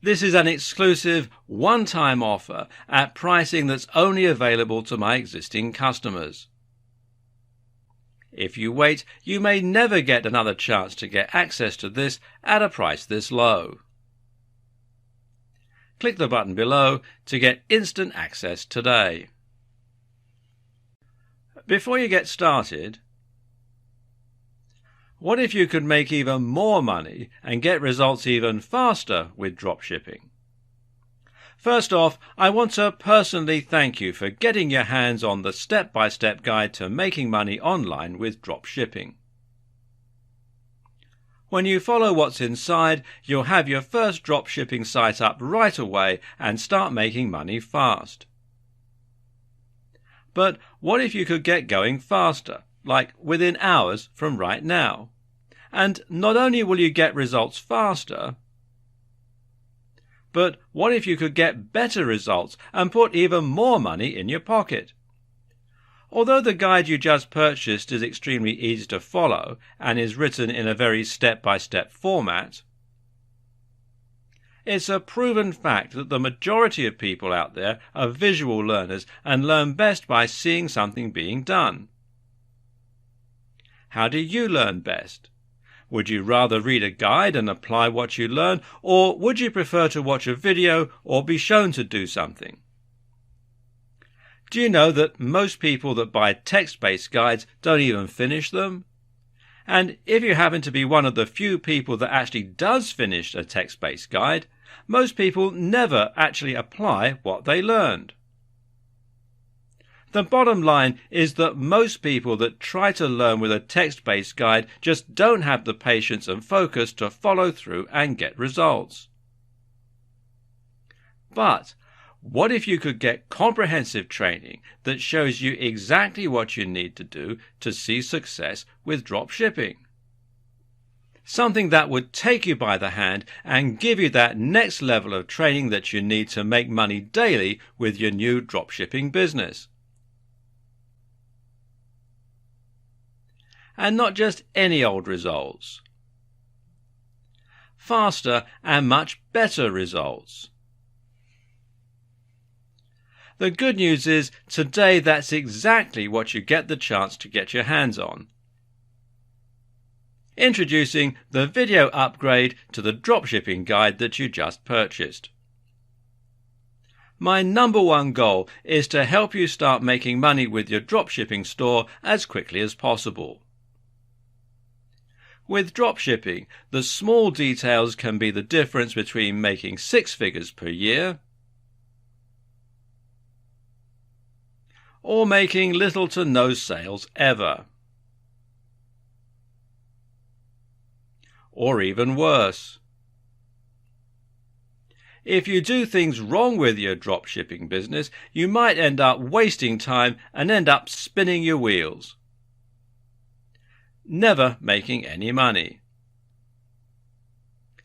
This is an exclusive one-time offer at pricing that's only available to my existing customers. If you wait, you may never get another chance to get access to this at a price this low. Click the button below to get instant access today. Before you get started, what if you could make even more money and get results even faster with dropshipping? First off, I want to personally thank you for getting your hands on the step-by-step guide to making money online with dropshipping. When you follow what's inside, you'll have your first dropshipping site up right away and start making money fast. But what if you could get going faster, like within hours from right now? And not only will you get results faster, but what if you could get better results and put even more money in your pocket? Although the guide you just purchased is extremely easy to follow and is written in a very step-by-step format, it's a proven fact that the majority of people out there are visual learners and learn best by seeing something being done. How do you learn best? Would you rather read a guide and apply what you learn, or would you prefer to watch a video or be shown to do something? Do you know that most people that buy text-based guides don't even finish them? And if you happen to be one of the few people that actually does finish a text-based guide, most people never actually apply what they learned. The bottom line is that most people that try to learn with a text-based guide just don't have the patience and focus to follow through and get results. But what if you could get comprehensive training that shows you exactly what you need to do to see success with dropshipping? Something that would take you by the hand and give you that next level of training that you need to make money daily with your new dropshipping business. And not just any old results. Faster and much better results. The good news is today that's exactly what you get the chance to get your hands on. Introducing the video upgrade to the dropshipping guide that you just purchased. My number one goal is to help you start making money with your dropshipping store as quickly as possible. With dropshipping, the small details can be the difference between making six figures per year or making little to no sales ever. Or even worse. If you do things wrong with your dropshipping business, you might end up wasting time and end up spinning your wheels, never making any money.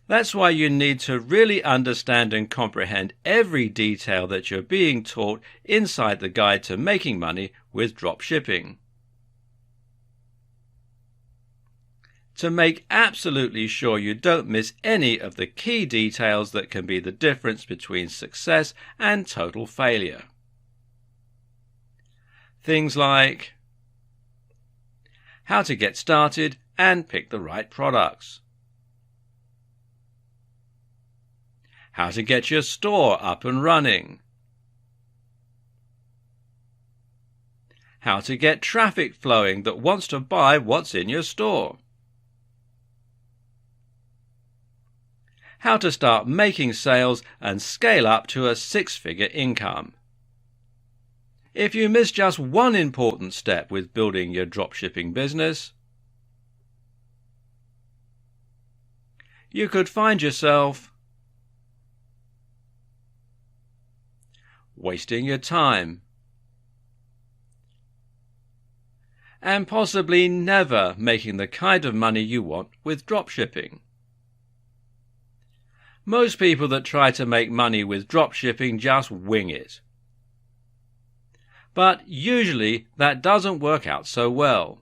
That's why you need to really understand and comprehend every detail that you're being taught inside the guide to making money with dropshipping. To make absolutely sure you don't miss any of the key details that can be the difference between success and total failure. Things like how to get started and pick the right products, how to get your store up and running, how to get traffic flowing that wants to buy what's in your store, how to start making sales and scale up to a six-figure income. If you miss just one important step with building your dropshipping business, you could find yourself wasting your time and possibly never making the kind of money you want with dropshipping. Most people that try to make money with dropshipping just wing it. But usually that doesn't work out so well.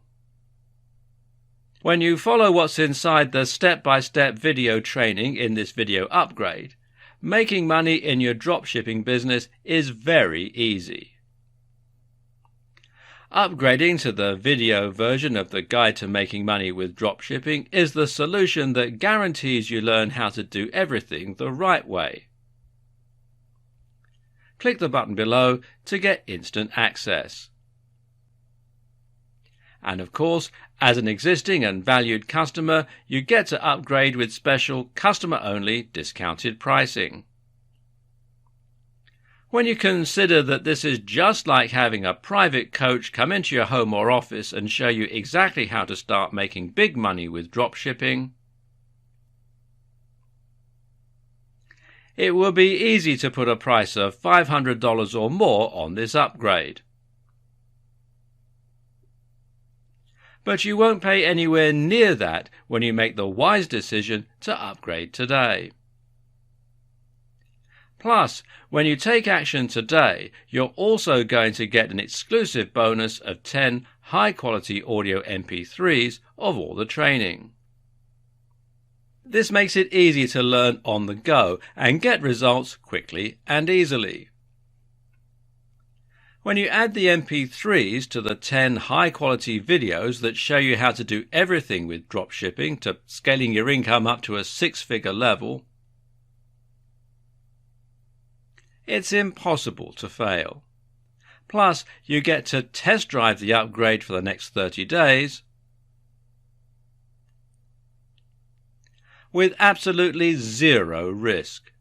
When you follow what's inside the step-by-step video training in this video upgrade, making money in your dropshipping business is very easy. Upgrading to the video version of the Guide to Making Money with Dropshipping is the solution that guarantees you learn how to do everything the right way. Click the button below to get instant access. And of course, as an existing and valued customer, you get to upgrade with special customer-only discounted pricing. When you consider that this is just like having a private coach come into your home or office and show you exactly how to start making big money with dropshipping, it will be easy to put a price of $500 or more on this upgrade. But you won't pay anywhere near that when you make the wise decision to upgrade today. Plus, when you take action today, you're also going to get an exclusive bonus of 10 high-quality audio MP3s of all the training. This makes it easy to learn on the go and get results quickly and easily. When you add the MP3s to the 10 high-quality videos that show you how to do everything with dropshipping to scaling your income up to a six-figure level, it's impossible to fail. Plus, you get to test drive the upgrade for the next 30 days with absolutely zero risk.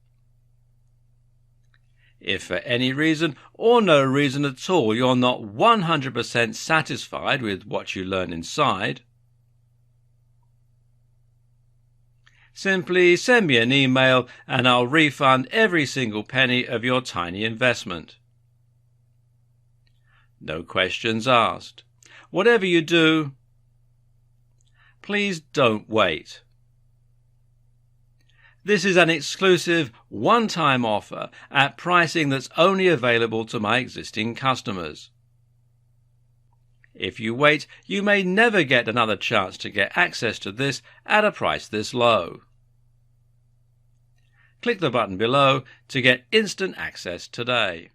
If for any reason or no reason at all you're not 100% satisfied with what you learn inside, simply send me an email and I'll refund every single penny of your tiny investment. No questions asked. Whatever you do, please don't wait. This is an exclusive one-time offer at pricing that's only available to my existing customers. If you wait, you may never get another chance to get access to this at a price this low. Click the button below to get instant access today.